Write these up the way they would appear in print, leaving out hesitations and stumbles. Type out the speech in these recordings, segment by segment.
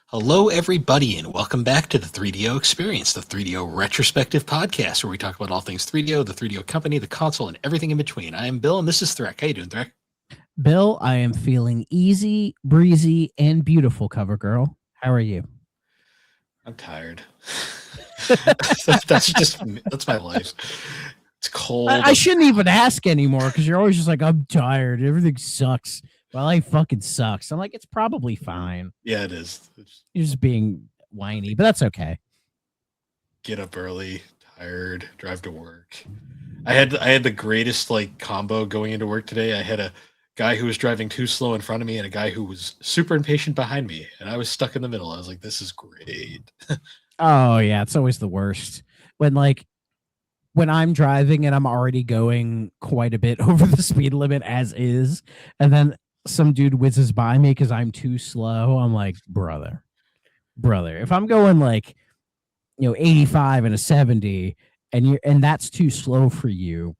Hello, everybody, and welcome back to the 3DO Experience, the 3DO Retrospective Podcast, where we talk about all things 3DO, the 3DO company, the console, and everything in between. I am Bill, and this is Threk. How you doing, Threk? Bill, I am feeling easy, breezy, and beautiful, cover girl. How are you? I'm tired. That's my life. It's cold. I shouldn't even ask anymore because you're always just like, I'm tired. Everything sucks. Well, life fucking sucks. I'm like, it's probably fine. Yeah, it is. You're just being whiny, but that's okay. Get up early, tired, drive to work. I had the greatest combo going into work today. I had a guy who was driving too slow in front of me and a guy who was super impatient behind me, and I was stuck in the middle. I was like, this is great. Oh yeah, it's always the worst when I'm driving and I'm already going quite a bit over the speed limit as is, and then some dude whizzes by me because I'm too slow. I'm like, brother, if I'm going 85 and a 70 and that's too slow for you,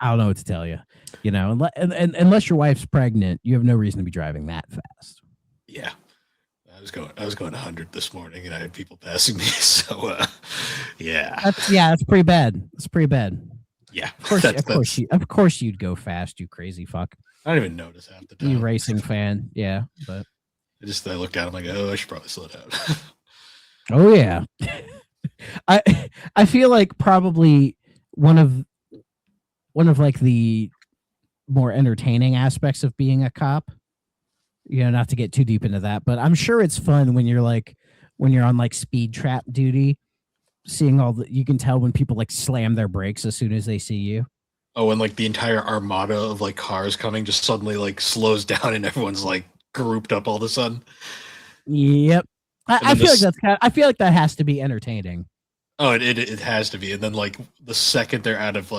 I don't know what to tell you. Unless your wife's pregnant, you have no reason to be driving that fast. Yeah. I was going 100 this morning, and I had people passing me. So, yeah, that's pretty bad. It's pretty bad. Yeah, of course, you'd go fast, you crazy fuck. I don't even notice half the time. You racing fan, yeah, but I looked at him like, oh, I should probably slow down. Oh yeah, I feel like probably one of the more entertaining aspects of being a cop. Not to get too deep into that, but I'm sure it's fun when you're on speed trap duty, seeing you can tell when people slam their brakes as soon as they see you. Oh, and the entire armada of cars coming just suddenly slows down and everyone's grouped up all of a sudden. Yep. I feel like that has to be entertaining. Oh, it has to be. And then the second they're out of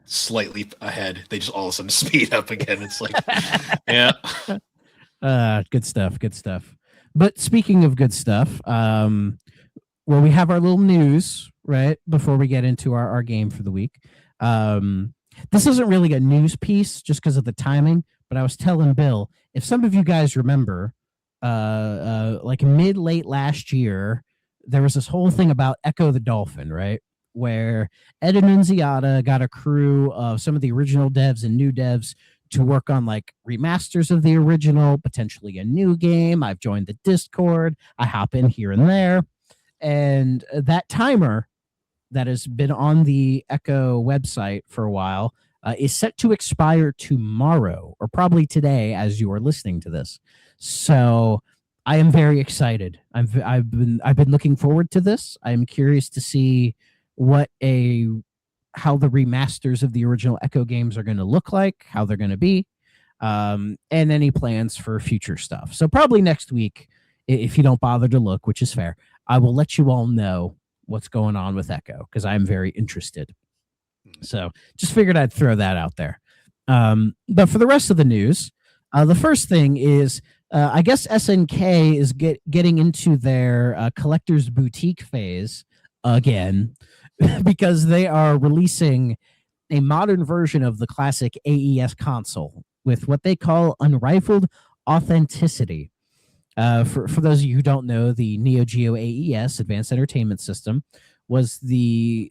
slightly ahead, they just all of a sudden speed up again. It's yeah. Good stuff. But speaking of good stuff, we have our little news right before we get into our game for the week. This isn't really a news piece just because of the timing, but I was telling Bill, if some of you guys remember, late last year, there was this whole thing about Echo the Dolphin, right? Where Ed Annunziata got a crew of some of the original devs and new devs to work on remasters of the original, potentially a new game. I've joined the Discord. I hop in here and there. And that timer that has been on the Echo website for a while is set to expire tomorrow, or probably today as you are listening to this. So I am very excited. I've been looking forward to this. I'm curious to see how the remasters of the original Echo games are going to look like, how they're going to be, and any plans for future stuff. So probably next week, if you don't bother to look, which is fair, I will let you all know what's going on with Echo because I'm very interested. So just figured I'd throw that out there. But for the rest of the news, the first thing is I guess SNK is getting into their collector's boutique phase again. Because they are releasing a modern version of the classic AES console with what they call unrivaled authenticity. For those of you who don't know, the Neo Geo AES Advanced Entertainment System was the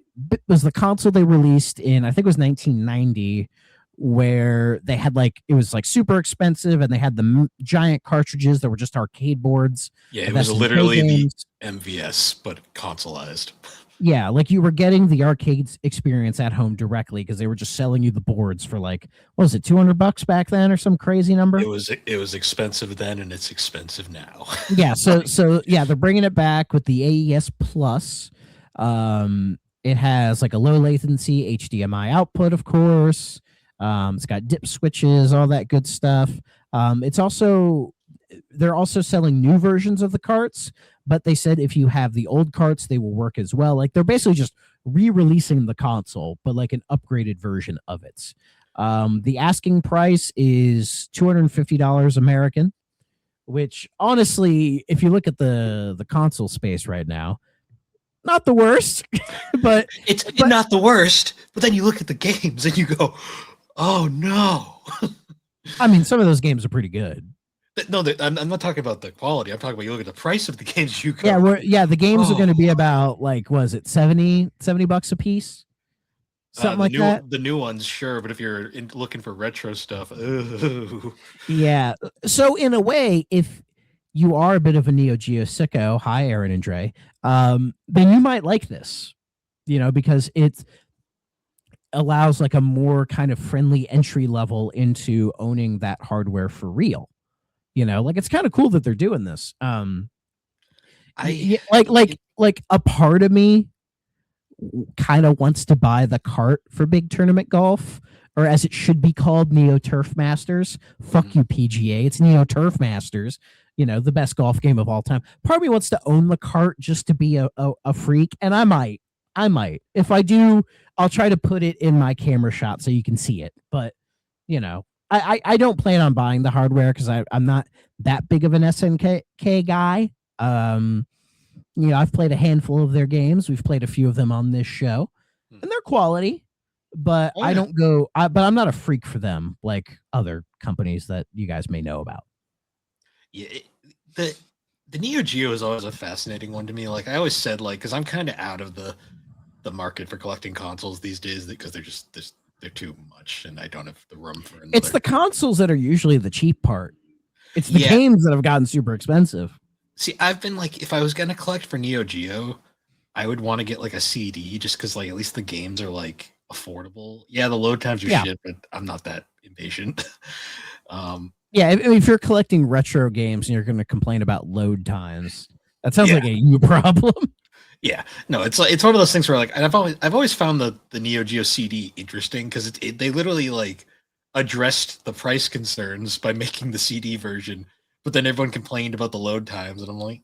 console they released in, I think it was 1990, where they had it was super expensive and they had the giant cartridges that were just arcade boards. Yeah, it was literally the MVS but consoleized. Yeah, you were getting the arcade experience at home directly because they were just selling you the boards for what was it, $200 back then or some crazy number? It was expensive then and it's expensive now. Yeah, so yeah, they're bringing it back with the AES Plus. It has a low latency HDMI output, of course. It's got dip switches, all that good stuff. They're also selling new versions of the carts, but they said if you have the old carts, they will work as well. They're basically just re-releasing the console, but an upgraded version of it. The asking price is $250 American, which honestly, if you look at the console space right now, not the worst, but it's not the worst. But then you look at the games and you go, oh no. I mean, some of those games are pretty good. No, I'm not talking about the quality. I'm talking about you look at the price of the games you Yeah, covered. the games are going to be Oh, about like, was it 70 bucks a piece, something like that. the new ones, sure, but if you're looking for retro stuff, ooh. Yeah. So in a way, if you are a bit of a Neo Geo sicko, hi Aaron and Dre, then you might like this, because it allows like a more kind of friendly entry level into owning that hardware for real. Like it's kind of cool that they're doing this. I Like a part of me kind of wants to buy the cart for big tournament golf, or as it should be called, Neo Turf Masters. Fuck you, PGA. It's Neo Turf Masters. The best golf game of all time. Part of me wants to own the cart just to be a freak, and I might. If I do, I'll try to put it in my camera shot so you can see it. But I don't plan on buying the hardware because I'm not that big of an SNK guy. I've played a handful of their games. We've played a few of them on this show, and they're quality. But Oh, I yeah. don't go. But I'm not a freak for them like other companies that you guys may know about. Yeah, the Neo Geo is always a fascinating one to me. Like I always said, like because I'm kind of out of the market for collecting consoles these days because they're too much, and I don't have the room for another. It's the consoles that are usually the cheap part. It's the Yeah. games that have gotten super expensive. See, I've been like, if I was gonna collect for Neo Geo, I would want to get like a CD just because like at least the games are like affordable. Yeah, the load times are shit, but I'm not that impatient. Yeah, if you're collecting retro games and you're going to complain about load times, that sounds like a you problem. Yeah, no, it's one of those things where like, and I've always found the Neo Geo CD interesting because they literally like addressed the price concerns by making the CD version, but then everyone complained about the load times, and I'm like,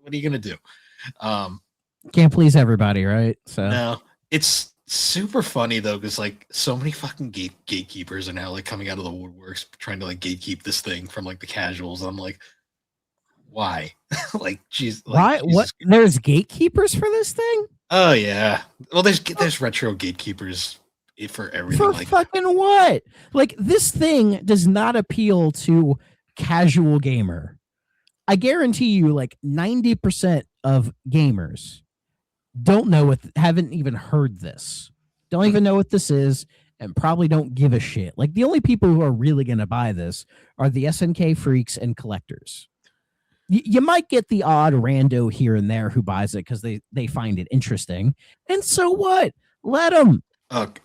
what are you gonna do? Can't please everybody, right? So no, it's super funny though because like so many fucking gatekeepers are now like coming out of the woodworks trying to like gatekeep this thing from like the casuals. I'm like, why? Like, geez, why? like, what? There's gatekeepers for this thing? Oh yeah. Well, there's retro gatekeepers for everything. For like fucking that. what? Like this thing does not appeal to casual gamer. I guarantee you, like 90% of gamers don't know haven't even heard this, don't even know what this is, and probably don't give a shit. Like the only people who are really going to buy this are the SNK freaks and collectors. You might get the odd rando here and there who buys it because they find it interesting, and so what? Let them.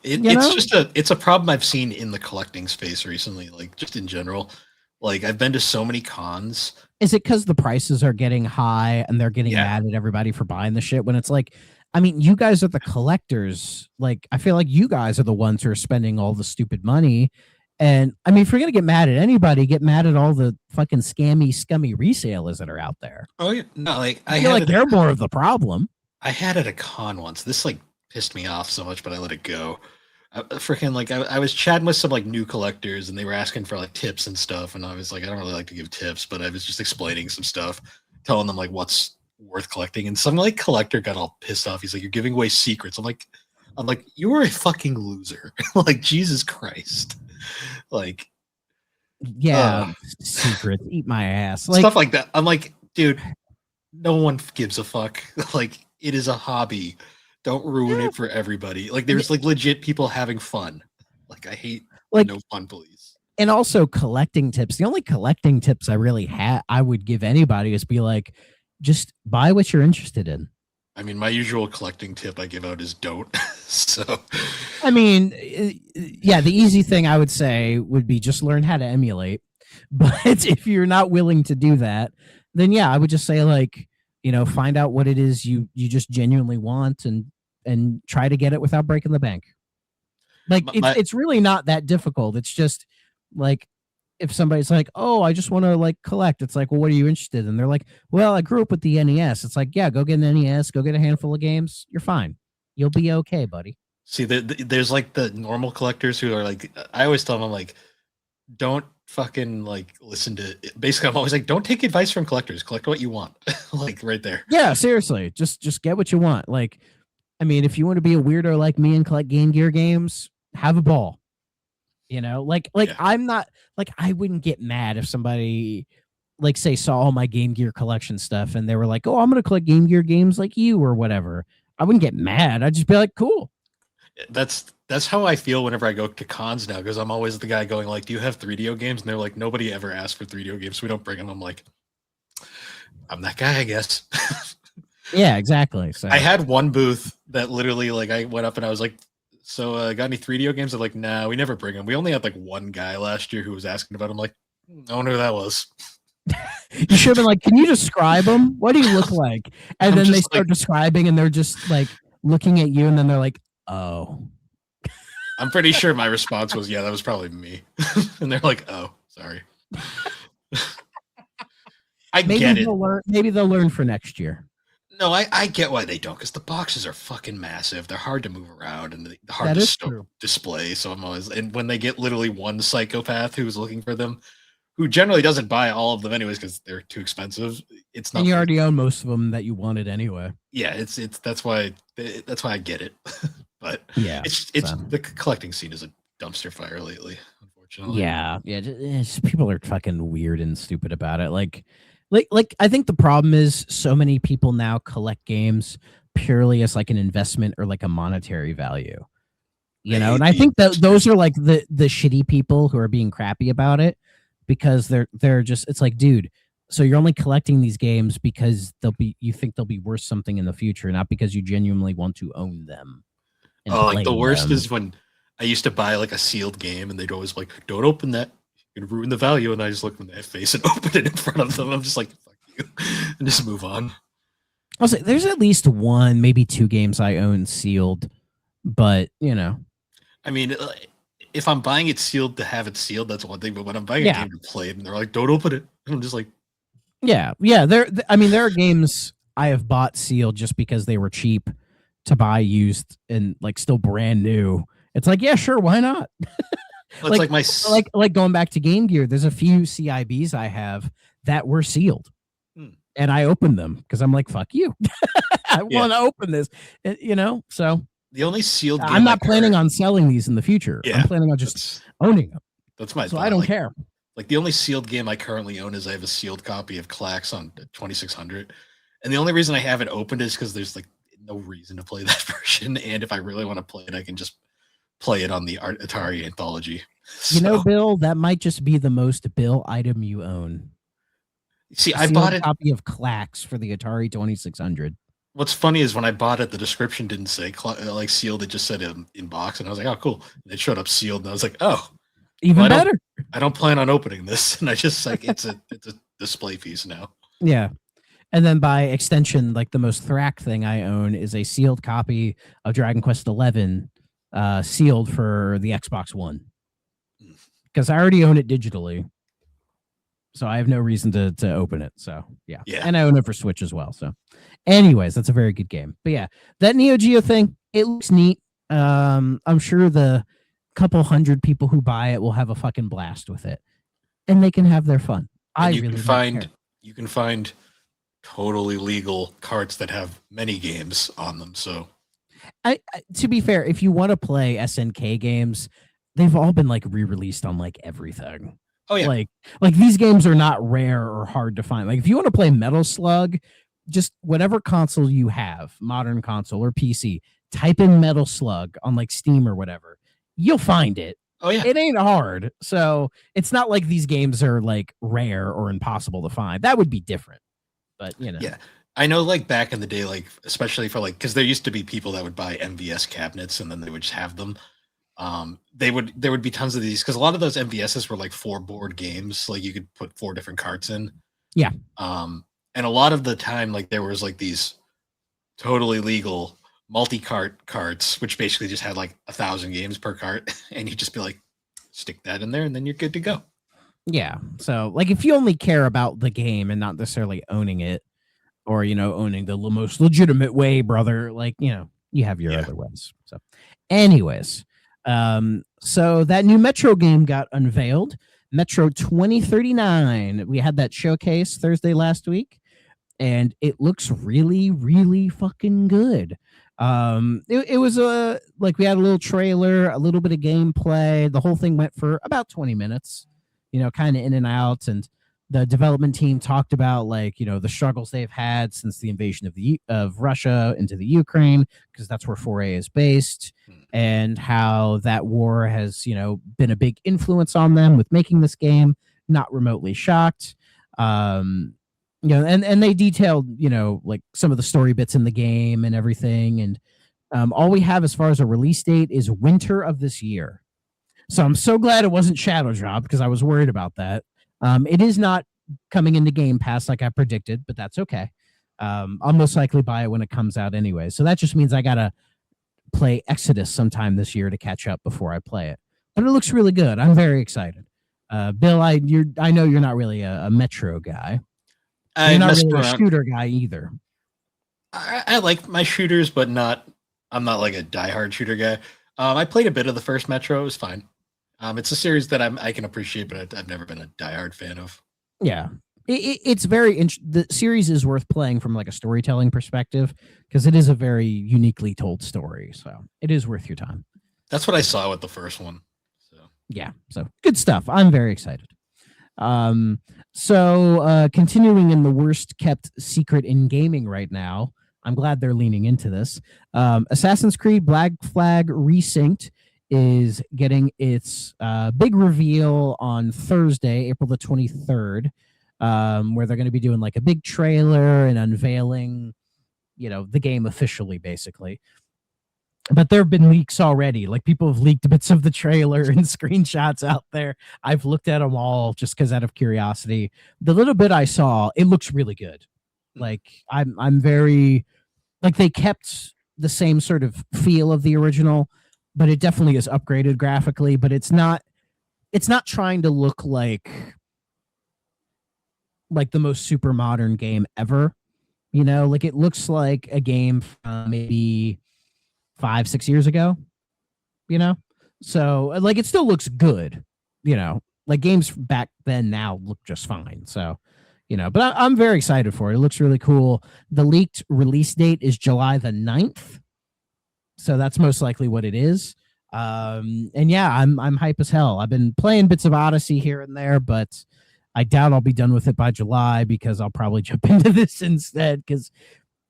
It's a problem I've seen in the collecting space recently, like just in general. Like I've been to so many cons. Is it because the prices are getting high and they're getting mad at everybody for buying the shit when it's like, I mean, you guys are the collectors. Like, I feel like you guys are the ones who are spending all the stupid money. And I mean, if you're gonna get mad at anybody, get mad at all the fucking scammy, scummy resellers that are out there. Oh yeah, no, like I feel like they're more of the problem. I had at a con once. This like pissed me off so much, but I let it go. Freaking like I was chatting with some like new collectors and they were asking for like tips and stuff, and I was like, I don't really like to give tips, but I was just explaining some stuff, telling them like what's worth collecting, and some like collector got all pissed off. He's like, you're giving away secrets. I'm like, you are a fucking loser. Like Jesus Christ. Like secrets, eat my ass. Like, stuff like that. I'm like, dude, no one gives a fuck. Like it is a hobby. Don't ruin it for everybody. Like there's like legit people having fun. Like I hate like no fun police. And also collecting tips. The only collecting tips I would give anybody is be like, just buy what you're interested in. I mean, my usual collecting tip I give out is don't. So, I mean, yeah, the easy thing I would say would be just learn how to emulate. But if you're not willing to do that, then yeah, I would just say like, find out what it is you just genuinely want and try to get it without breaking the bank. Like it's really not that difficult. It's just like if somebody's like, oh, I just want to like collect. It's like, well, what are you interested in? They're like, well, I grew up with the NES. It's like, yeah, go get an NES, go get a handful of games. You're fine. You'll be okay, buddy. See, there's like the normal collectors who are like, I always tell them, I'm like, don't fucking like listen to it. Basically, I'm always like, don't take advice from collectors. Collect what you want. Like right there. Yeah, seriously. Just get what you want. Like, I mean, if you want to be a weirdo like me and collect Game Gear games, have a ball. Like Yeah. I'm not like I wouldn't get mad if somebody like say saw all my Game Gear collection stuff and they were like, "Oh, I'm gonna collect Game Gear games like you or whatever." I wouldn't get mad. I'd just be like, "Cool." That's how I feel whenever I go to cons now, because I'm always the guy going like, "Do you have 3DO games?" And they're like, "Nobody ever asked for 3DO games, so we don't bring them." I'm like, I'm that guy, I guess. Yeah, exactly. So I had one booth that literally, like, I went up and I was like, "So, got any 3DO games?" They're like, "Nah, we never bring them." We only had like one guy last year who was asking about them. Like, I wonder who that was. you should have been like, "Can you describe them? What do you look like?" And I'm then they just start like, describing, and they're just like looking at you, and then they're like, "Oh." I'm pretty sure my response was, "Yeah, that was probably me," and they're like, "Oh, sorry." I Maybe get it. they'll learn. Maybe they'll learn for next year. No, I get why they don't, because the boxes are fucking massive. They're hard to move around and they're hard That to is true. display. So I'm always, and when they get literally one psychopath who's looking for them, who generally doesn't buy all of them anyways because they're too expensive, it's And not you fair. already own most of them that you wanted anyway. Yeah, it's that's why I get it. But Yeah. it's So. the collecting scene is a dumpster fire lately, unfortunately. Yeah. People are fucking weird and stupid about it. Like I think the problem is so many people now collect games purely as like an investment or like a monetary value. I And hate I the think that industry. those are like the shitty people who are being crappy about it because they're just it's like, dude, so you're only collecting these games because you think they'll be worth something in the future, not because you genuinely want to own them and Oh, like play the worst them. is when I used to buy like a sealed game and they'd always like, "Don't open that. You're gonna ruin the value." And I just looked in their face and opened it in front of them. I'm just like, "Fuck you," and just move on. I'll say there's at least one, maybe two games I own sealed, but I mean, if I'm buying it sealed to have it sealed, that's one thing. But when I'm buying a yeah, game to play it and they're like, "Don't open it," and I'm just like, yeah. I mean, there are games I have bought sealed just because they were cheap to buy used and like still brand new. It's like, yeah, sure, why not? well, it's like like my like going back to Game Gear, there's a few CIBs I have that were sealed. Hmm. And I opened them because I'm like, fuck you. I Yeah. want to open this. So The only sealed I'm game I not planning on selling these in the future. I'm yeah, planning on just that's owning them. that's my So I thought. don't care. Like the only sealed game I currently own is I have a sealed copy of Clax on 2600, and the only reason I haven't opened it is because there's like no reason to play that version, and if I really want to play it, I can just play it on the Atari Anthology. So Bill, that might just be the most Bill item you own. see, A I bought sealed it. copy of Clax for the Atari 2600. What's funny is when I bought it, the description didn't say like sealed; it just said in box, and I was like, "Oh, cool!" And it showed up sealed, and I was like, "Oh, Even well, better. I don't plan on opening this," and I just like it's a display piece now. Yeah. And then by extension, like the most thrack thing I own is a sealed copy of Dragon Quest XI, sealed for the Xbox One. Because I already own it digitally. So I have no reason to open it. So yeah. And I own it for Switch as well. So anyways, that's a very good game. But yeah, that Neo Geo thing, it looks neat. I'm sure the couple hundred people who buy it will have a fucking blast with it. And they can have their fun. And I you really can don't find care. you can find totally legal carts that have many games on them. So To be fair, if you want to play SNK games, they've all been like re-released on like everything. oh yeah, Like these games are not rare or hard to find. Like if you want to play Metal Slug, just whatever console you have, modern console or PC, type in Metal Slug on like Steam or whatever. You'll find it. oh yeah. It ain't hard. So it's not like these games are like rare or impossible to find. That would be different. But Yeah. I know, like back in the day, like especially for like because there used to be people that would buy MVS cabinets and then they would just have them. There would be tons of these because a lot of those MVSs were like 4 board games, like you could put 4 different carts in. Yeah. And a lot of the time, like there was like these totally legal multi-cart carts, which basically just had like 1,000 games per cart, and you just be like, stick that in there, and then you're good to go. Yeah. So like if you only care about the game and not necessarily owning it or owning the most legitimate way, brother, like you have your other ways. So anyways, so that new Metro game got unveiled, Metro 2039. We had that showcase Thursday last week and it looks really, really fucking good. It was a like we had a little trailer, a little bit of gameplay. The whole thing went for about 20 minutes, kind of in and out. And the development team talked about like the struggles they've had since the invasion of Russia into the Ukraine, because that's where 4A is based, and how that war has been a big influence on them with making this game. Not remotely shocked. And they detailed like some of the story bits in the game and everything. And all we have as far as a release date is winter of this year. So I'm so glad it wasn't Shadow Drop, because I was worried about that. It is not coming into Game Pass like I predicted, but that's okay. I'll most likely buy it when it comes out anyway. So that just means I gotta play Exodus sometime this year to catch up before I play it. But it looks really good. I'm very excited. Bill, I know you're not really a Metro guy. You're not really a shooter guy either. I like my shooters, but I'm not like a diehard shooter guy. I played a bit of the first Metro. It was fine. It's a series that I can appreciate, but I've never been a diehard fan of. Yeah, it's very the series is worth playing from like a storytelling perspective, because it is a very uniquely told story. So it is worth your time. That's what I saw with the first one. So yeah, so good stuff. I'm very excited. So continuing in the worst kept secret in gaming right now, I'm glad they're leaning into this. Assassin's Creed Black Flag Resynced is getting its big reveal on Thursday, April the 23rd, where they're going to be doing like a big trailer and unveiling, the game officially, basically. But there have been leaks already. Like, people have leaked bits of the trailer and screenshots out there. I've looked at them all just because out of curiosity. The little bit I saw, it looks really good. Like, I'm very, like, they kept the same sort of feel of the original, but it definitely is upgraded graphically. But it's not trying to look like the most super modern game ever. Like, it looks like a game from maybe 5-6 years ago, so like it still looks good, like games back then now look just fine. So, but I'm very excited for it. It looks really cool. The leaked release date is July the 9th. So that's most likely what it is. And yeah, I'm hype as hell. I've been playing bits of Odyssey here and there, but I doubt I'll be done with it by July, because I'll probably jump into this instead, because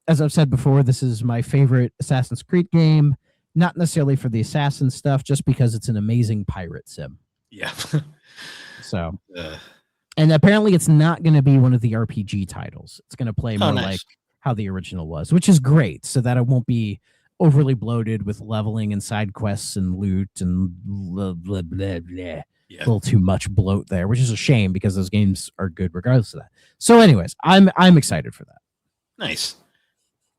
as I've said before, this is my favorite Assassin's Creed game, not necessarily for the assassin stuff, just because it's an amazing pirate sim. Yeah. So, and apparently it's not going to be one of the RPG titles. It's going to play more like how the original was, which is great, so that it won't be overly bloated with leveling and side quests and loot and blah, blah, blah, blah. Yeah. A little too much bloat there, which is a shame, because those games are good regardless of that. So anyways, I'm excited for that. Nice.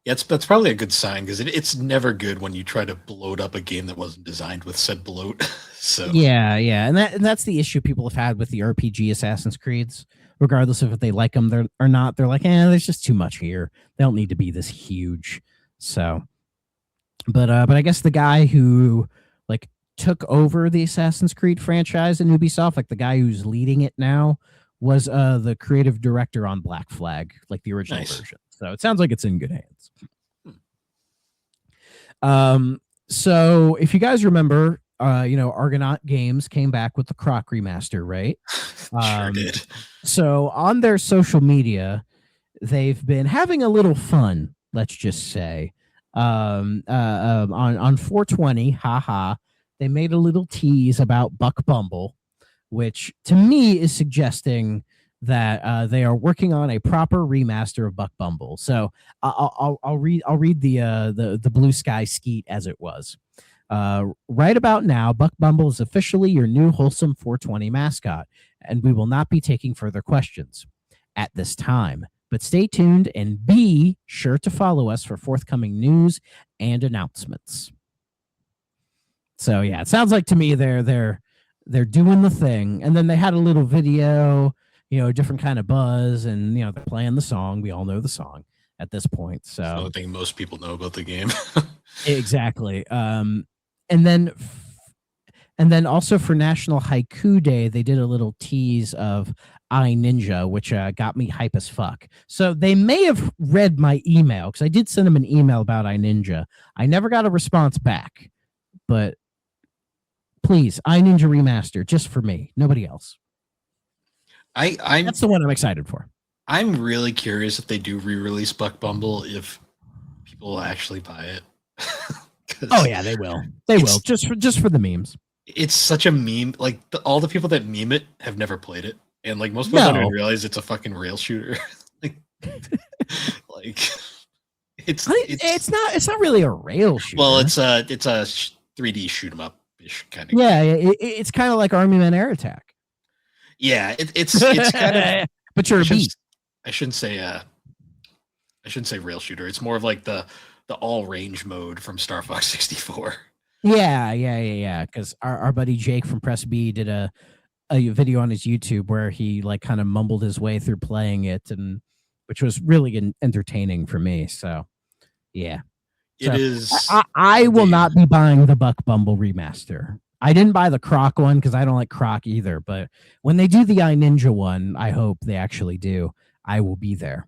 Yeah, that's probably a good sign, because it's never good when you try to bloat up a game that wasn't designed with said bloat. So yeah, and that's the issue people have had with the RPG Assassin's Creeds, regardless of if they like them or not. They're like, there's just too much here. They don't need to be this huge. So, but I guess the guy who like took over the Assassin's Creed franchise in Ubisoft, like the guy who's leading it now, was the creative director on Black Flag, like the original version. So it sounds like it's in good hands. So if you guys remember, Argonaut Games came back with the Croc remaster, right? Sure did. So on their social media, they've been having a little fun, let's just say. On 420, haha, they made a little tease about Buck Bumble, which to me is suggesting that they are working on a proper remaster of Buck Bumble. So I'll read the Blue Sky Skeet as it was. Right about now, Buck Bumble is officially your new wholesome 420 mascot, and we will not be taking further questions at this time. But stay tuned and be sure to follow us for forthcoming news and announcements. So yeah, it sounds like to me they're doing the thing, and then they had a little video, different kind of buzz, and they're playing the song. We all know the song at this point. So I don't think most people know about the game. Exactly. And then And then also for National Haiku Day, they did a little tease of I Ninja, which got me hype as fuck. So they may have read my email because I did send them an email about I Ninja. I never got a response back, but please, I Ninja Remaster just for me, nobody else. I'm That's the one I'm excited for. I'm really curious if they do re-release Buck Bumble, if people will actually buy it. Oh yeah, they will. They will just for the memes. It's such a meme. Like all the people that meme it have never played it, and like most people No. don't even realize it's a fucking rail shooter. like it's not really a rail shooter. Well, it's a 3D shoot 'em up ish kind of. Yeah, it's kind of like Army Men Air Attack. Yeah, it's kind of. But you're a beat. I shouldn't say rail shooter. It's more of like the all range mode from Star Fox 64. Yeah. Because our buddy Jake from Press B did a video on his YouTube where he like kind of mumbled his way through playing it, and which was really entertaining for me. So yeah, it is. I will not be buying the Buck Bumble remaster. I didn't buy the Croc one because I don't like Croc either. But when they do the I Ninja one, I hope they actually do. I will be there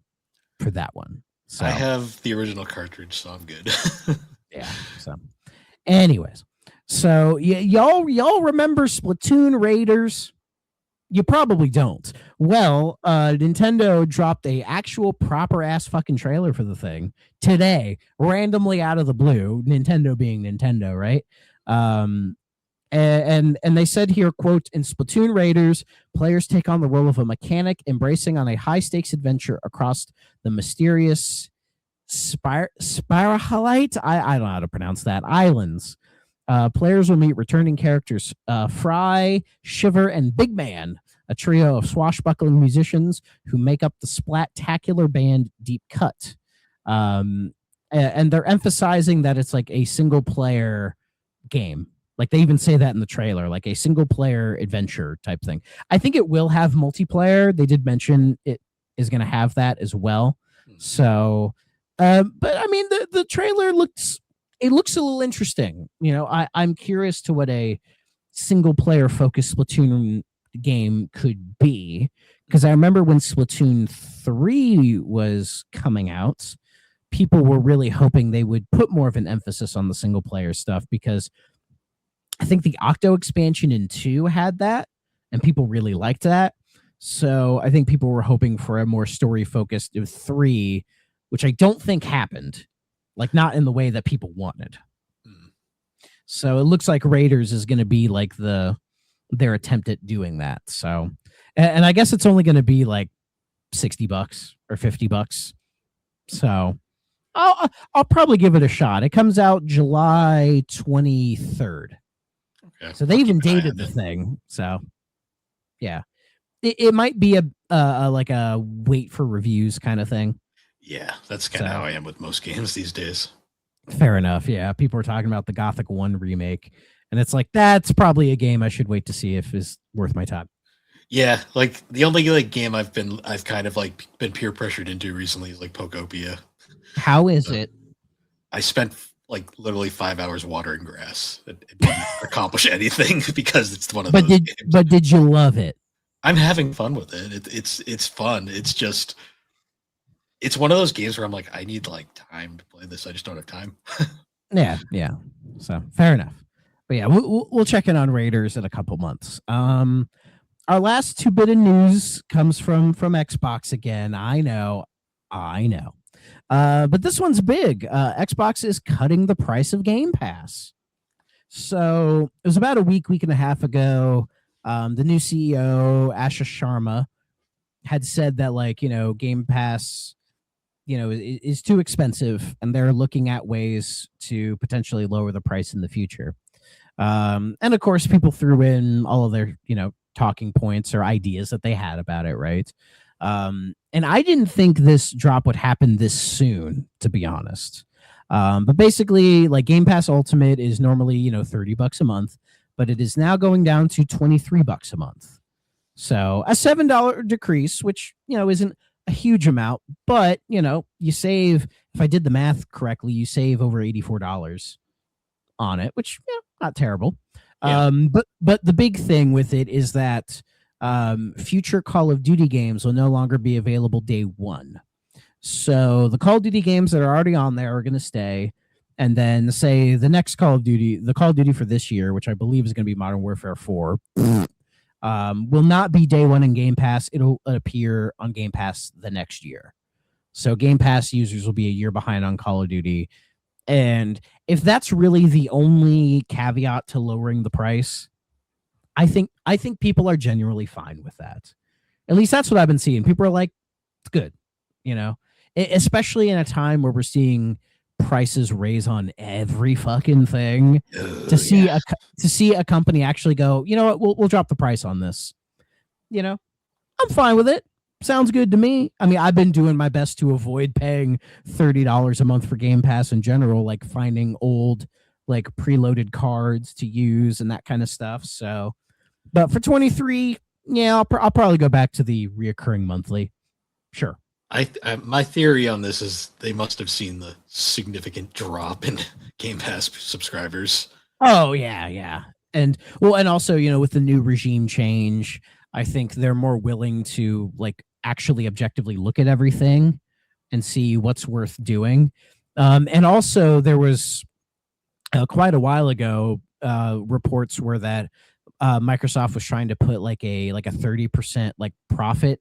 for that one. So I have the original cartridge, so I'm good. yeah. So, anyways, so y'all remember Splatoon Raiders? You probably don't. Well, Nintendo dropped a actual proper ass fucking trailer for the thing today, randomly out of the blue. Nintendo being Nintendo, right? And they said here, quote, in Splatoon Raiders, players take on the role of a mechanic embracing on a high-stakes adventure across the mysterious Spiralite, I don't know how to pronounce that, islands. Players will meet returning characters Fry, Shiver, and Big Man, a trio of swashbuckling musicians who make up the splat-tacular band Deep Cut. And they're emphasizing that it's like a single-player game. Like they even say that in the trailer, like a single player adventure type thing. I think it will have multiplayer. They did mention it is going to have that as well. So, but I mean, the trailer looks a little interesting. You know, I'm curious to what a single player focused Splatoon game could be, because I remember when Splatoon 3 was coming out, people were really hoping they would put more of an emphasis on the single player stuff, because I think the Octo expansion in 2 had that, and people really liked that. So I think people were hoping for a more story-focused 3, which I don't think happened. Like, not in the way that people wanted. So it looks like Raiders is going to be like their attempt at doing that. So, and I guess it's only going to be like $60 or $50. So I'll probably give it a shot. It comes out July 23rd. Okay, so they even dated the thing. So, yeah, it might be a like a wait for reviews kind of thing. Yeah, that's kind of how I am with most games these days. Fair enough. Yeah, people are talking about the Gothic 1 remake, and it's like that's probably a game I should wait to see if is worth my time. Yeah, like the only like game I've kind of like been peer pressured into recently is like Pokopia. How is it? I spent like literally 5 hours watering grass. It didn't accomplish anything because it's one of those games. But did you love it? I'm having fun with it. It's fun. It's just it's one of those games where I'm like, I need like time to play this. I just don't have time. Yeah. So fair enough. But yeah, we'll check in on Raiders in a couple months. Our last 2 bit of news comes from Xbox again. I know. But this one's big. Xbox is cutting the price of Game Pass. So it was about a week and a half ago. The new CEO, Asha Sharma, had said that, like, you know, Game Pass, you know, is too expensive, and they're looking at ways to potentially lower the price in the future. And of course, people threw in all of their, you know, talking points or ideas that they had about it, right? And I didn't think this drop would happen this soon, to be honest. But basically, like, Game Pass Ultimate is normally, you know, $30 a month, but it is now going down to $23 a month. So a $7 decrease, which, you know, isn't a huge amount, but, you know, you save, if I did the math correctly, you save over $84 on it, which, yeah, not terrible. Yeah. But the big thing with it is that future Call of Duty games will no longer be available day one. So the Call of Duty games that are already on there are going to stay. And then say the next Call of Duty, the Call of Duty for this year, which I believe is going to be Modern Warfare 4, will not be day one in Game Pass. It'll appear on Game Pass the next year. So Game Pass users will be a year behind on Call of Duty. And if that's really the only caveat to lowering the price, I think people are genuinely fine with that. At least that's what I've been seeing. People are like, it's good, you know, especially in a time where we're seeing prices raise on every fucking thing. To see a company actually go, you know what, we'll drop the price on this. You know, I'm fine with it. Sounds good to me. I mean, I've been doing my best to avoid paying $30 a month for Game Pass in general, like finding old, like preloaded cards to use and that kind of stuff. So, but for 23, yeah, I'll probably go back to the reoccurring monthly. Sure. My theory on this is they must have seen the significant drop in Game Pass subscribers. Oh yeah. And well, and also, you know, with the new regime change, I think they're more willing to like actually objectively look at everything and see what's worth doing. And also there was quite a while ago, reports were that Microsoft was trying to put like a 30% like profit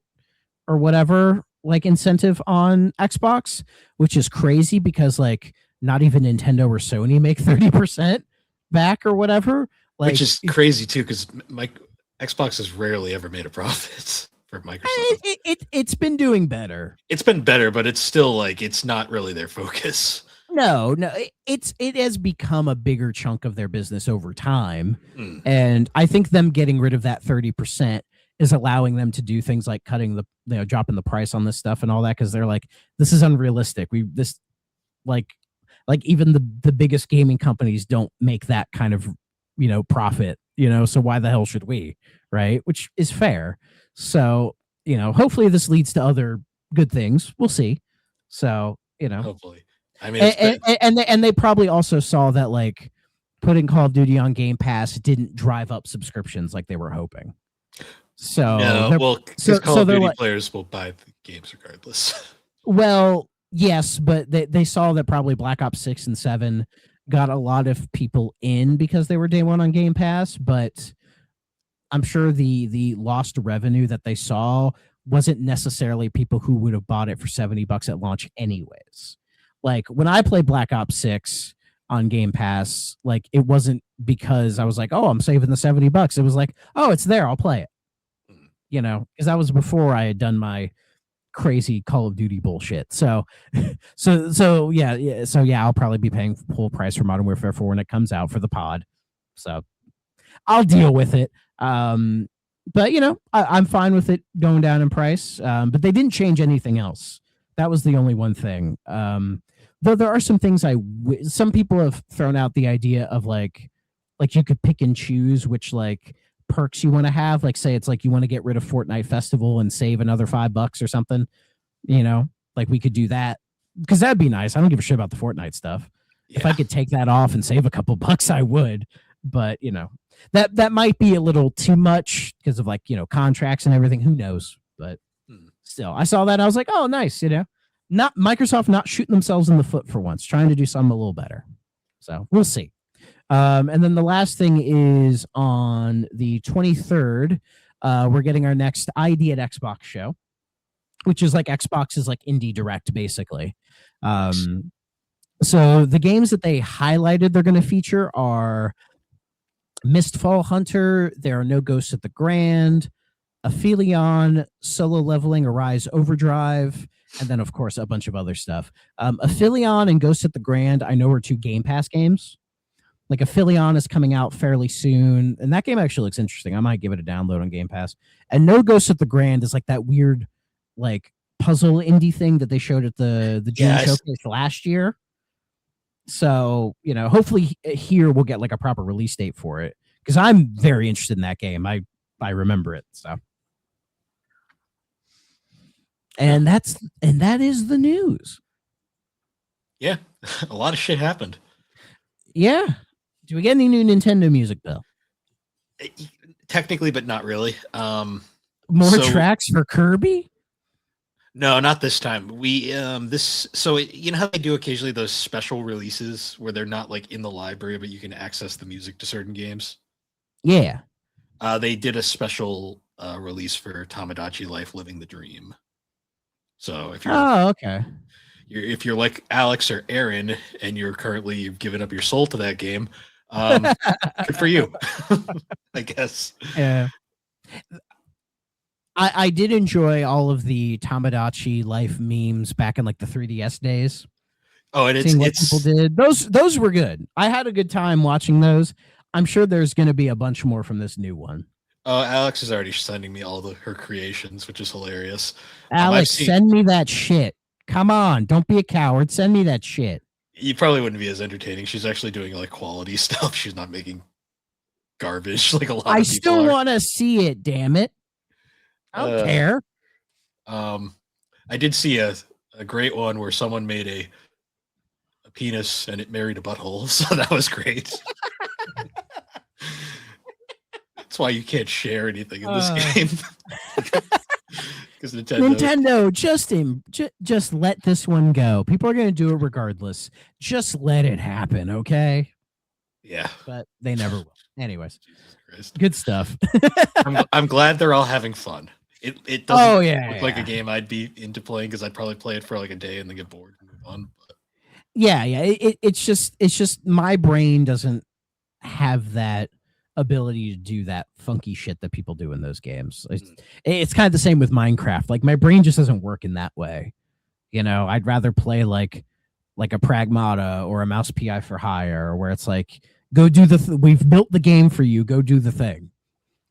or whatever like incentive on Xbox, which is crazy because like not even Nintendo or Sony make 30% back or whatever. Like, which is crazy too, because Xbox has rarely ever made a profit for Microsoft. It's been doing better. It's been better, but it's still like it's not really their focus. No, it has become a bigger chunk of their business over time, and I think them getting rid of that 30% is allowing them to do things like cutting the, you know, dropping the price on this stuff and all that, because they're like, this is unrealistic. Like even the biggest gaming companies don't make that kind of, you know, profit, you know, so why the hell should we, right? Which is fair. So, you know, hopefully this leads to other good things. We'll see. So, you know, hopefully. I mean, and they probably also saw that like putting Call of Duty on Game Pass didn't drive up subscriptions like they were hoping. So no, well, because Call of Duty like, players will buy the games regardless. Well, yes, but they saw that probably Black Ops 6 and 7 got a lot of people in because they were day one on Game Pass, but I'm sure the lost revenue that they saw wasn't necessarily people who would have bought it for $70 at launch anyways. Like when I played Black Ops 6 on Game Pass, like it wasn't because I was like, oh, I'm saving the $70. It was like, oh, it's there, I'll play it. You know, because that was before I had done my crazy Call of Duty bullshit. So yeah, I'll probably be paying full price for Modern Warfare 4 when it comes out for the pod. So I'll deal with it. But you know, I'm fine with it going down in price. But they didn't change anything else. That was the only one thing. Though there are some things some people have thrown out the idea of like you could pick and choose which like perks you want to have. Like say it's like you want to get rid of Fortnite Festival and save another $5 or something. You know, like we could do that because that'd be nice. I don't give a shit about the Fortnite stuff. Yeah. If I could take that off and save a couple bucks, I would. But you know, that might be a little too much because of like, you know, contracts and everything. Who knows? But still, I saw that and I was like, oh, nice. You know, not Microsoft not shooting themselves in the foot for once, trying to do something a little better. So we'll see. And then the last thing is on the 23rd, we're getting our next ID at Xbox show, which is like Xbox's like indie direct, basically. So the games that they highlighted they're going to feature are Mistfall Hunter, There Are No Ghosts at the Grand, Aphelion, Solo Leveling, Arise Overdrive, and then, of course, a bunch of other stuff. Aphelion and Ghosts at the Grand, I know, are two Game Pass games. Like Aphelion is coming out fairly soon, and that game actually looks interesting. I might give it a download on Game Pass. And No Ghosts at the Grand is like that weird, like puzzle indie thing that they showed at the June showcase last year. So you know, hopefully here we'll get like a proper release date for it because I'm very interested in that game. I remember it. So, and that is the news. Yeah, a lot of shit happened. Yeah. Do we get any new Nintendo music, Bill? Technically, but not really. More So tracks for Kirby? no, not this time. We this so you know how they do occasionally those special releases where they're not like in the library, but you can access the music to certain games. Yeah. They did a special release for Tamagotchi Life Living the Dream. So Oh, okay. if you're like Alex or Aaron and you've given up your soul to that game, um, good for you, I guess. Yeah. I did enjoy all of the Tamagotchi life memes back in like the 3DS days. Oh, and Seeing what people did. Those were good. I had a good time watching those. I'm sure there's going to be a bunch more from this new one. Alex is already sending me her creations, which is hilarious. I've Alex, seen send me that shit. Come on, don't be a coward. Send me that shit. you probably wouldn't be as entertaining. She's actually doing like quality stuff. She's not making garbage like a lot I of people still are. want to see it, damn it. I don't care. I did see a great one where someone made a penis and it married a butthole, so that was great. That's why you can't share anything in this game. Because Nintendo, just let this one go. People are going to do it regardless. Just let it happen, okay? Yeah, but they never will. Anyways, Jesus Christ. Good stuff. I'm glad they're all having fun. It doesn't look like yeah. a game I'd be into playing because I'd probably play it for like a day and then get bored and move on. But Yeah. It's just my brain doesn't have that ability to do that funky shit that people do in those games. It's kind of the same with Minecraft. Like my brain just doesn't work in that way. You know, I'd rather play like a Pragmata or a Mouse PI for Hire, where it's like, go do we've built the game for you. Go do the thing.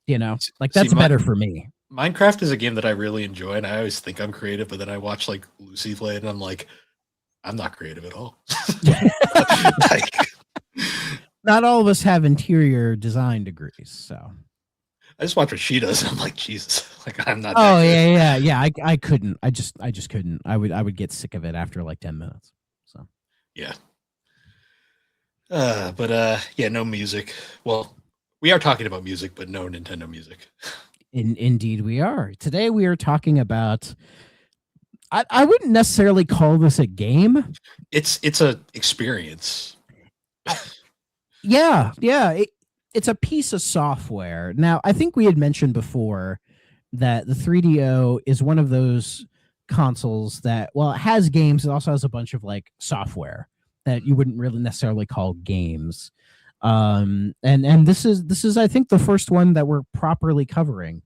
You know, like that's better for me. Minecraft is a game that I really enjoy, and I always think I'm creative, but then I watch like Lucy play it, and I'm like, I'm not creative at all. Like, not all of us have interior design degrees, so I just watch what she does. And I'm like, Jesus, like I'm not. Oh yeah. I couldn't. I just couldn't. I would get sick of it after like 10 minutes. So yeah. Yeah, no music. Well, we are talking about music, but no Nintendo music. Indeed, we are. Today we are talking about. I wouldn't necessarily call this a game. It's a experience. Yeah. It's a piece of software. Now, I think we had mentioned before that the 3DO is one of those consoles that, well, it has games. It also has a bunch of like software that you wouldn't really necessarily call games. And this is I think the first one that we're properly covering,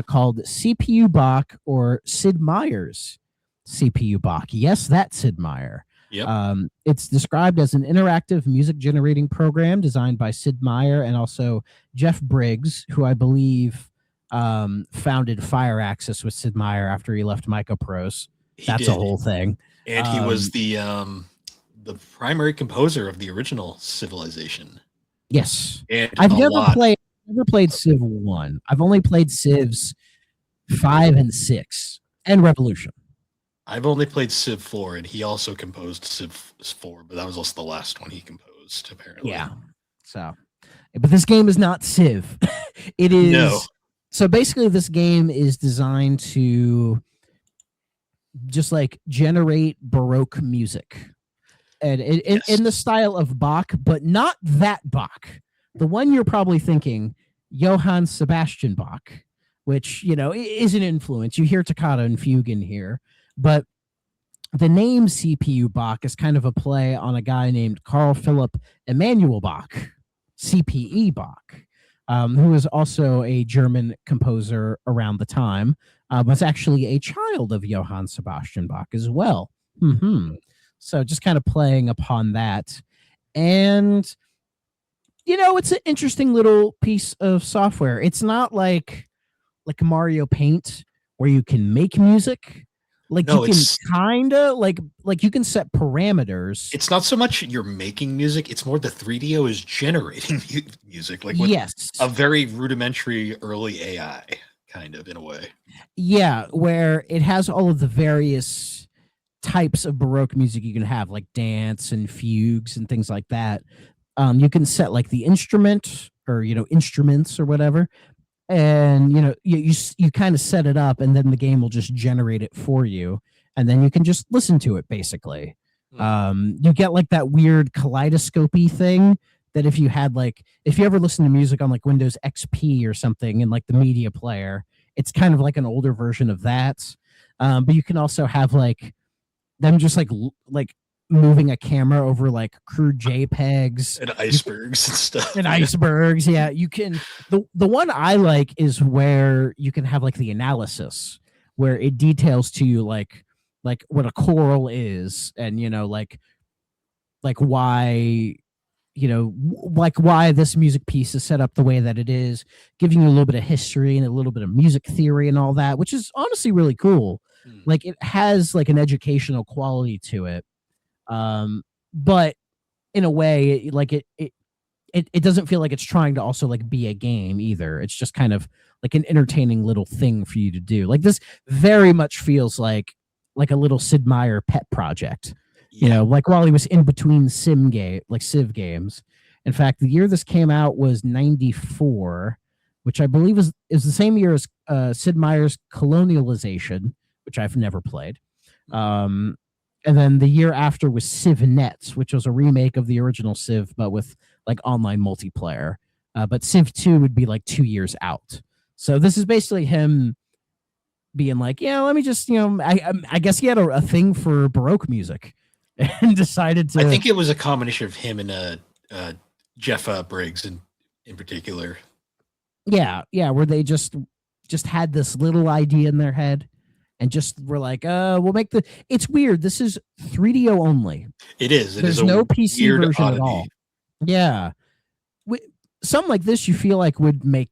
called C.P.U. Bach, or Sid Meier's C.P.U. Bach. Yes, that's Sid Meier. Yep. It's described as an interactive music generating program designed by Sid Meier and also Jeff Briggs, who I believe founded Fire Access with Sid Meier after he left Microprose. That's a whole thing. And he was the primary composer of the original Civilization. Yes. And I've never played Civ 1. I've only played Civs 5 and 6 and Revolution. I've only played Civ 4, and he also composed Civ 4, but that was also the last one he composed, apparently. Yeah. So, but this game is not Civ. It is. No. So basically, this game is designed to just like generate Baroque music, and in the style of Bach, but not that Bach. The one you're probably thinking, Johann Sebastian Bach, which, you know, is an influence. You hear toccata and fugue in here. But the name C.P.U. Bach is kind of a play on a guy named Carl Philipp Emanuel Bach, C.P.E. Bach, who was also a German composer around the time, was actually a child of Johann Sebastian Bach as well. Mm-hmm. So just kind of playing upon that. And, you know, it's an interesting little piece of software. It's not like Mario Paint where you can make music. Like, no, you can kind of like you can set parameters. It's not so much you're making music, it's more the 3DO is generating music, like with a very rudimentary early AI, kind of, in a way. Yeah, where it has all of the various types of Baroque music you can have, like dance and fugues and things like that. You can set like the instrument or instruments or whatever, and you kind of set it up, and then the game will just generate it for you, and then you can just listen to it basically. Hmm. You get like that weird kaleidoscopy thing that if you ever listen to music on like Windows XP or something in like the media player, it's kind of like an older version of that. But you can also have like them just like moving a camera over like crude JPEGs. And icebergs and stuff. And icebergs. Yeah, you can. The one I like is where you can have like the analysis, where it details to you like what a choral is, and like why like why this music piece is set up the way that it is, giving you a little bit of history and a little bit of music theory and all that, which is honestly really cool. Hmm. Like it has like an educational quality to it, but in a way, it doesn't feel like it's trying to also like be a game either. It's just kind of like an entertaining little thing for you to do. Like this very much feels like a little Sid Meier pet project. Yeah. Like while he was in between Civ games. In fact, the year this came out was 94, which I believe is the same year as Sid Meier's Colonialization, which I've never played. And then the year after was Civ Nets, which was a remake of the original Civ, but with like online multiplayer. But Civ 2 would be like 2 years out. So this is basically him being like, yeah, let me just, I guess he had a thing for Baroque music and decided to. I think it was a combination of him and Jeff Briggs in particular. Yeah, where they just had this little idea in their head and just were like, we'll make it's weird. This is 3DO only. It is. There's no PC version at all. Yeah. Something like this you feel like would make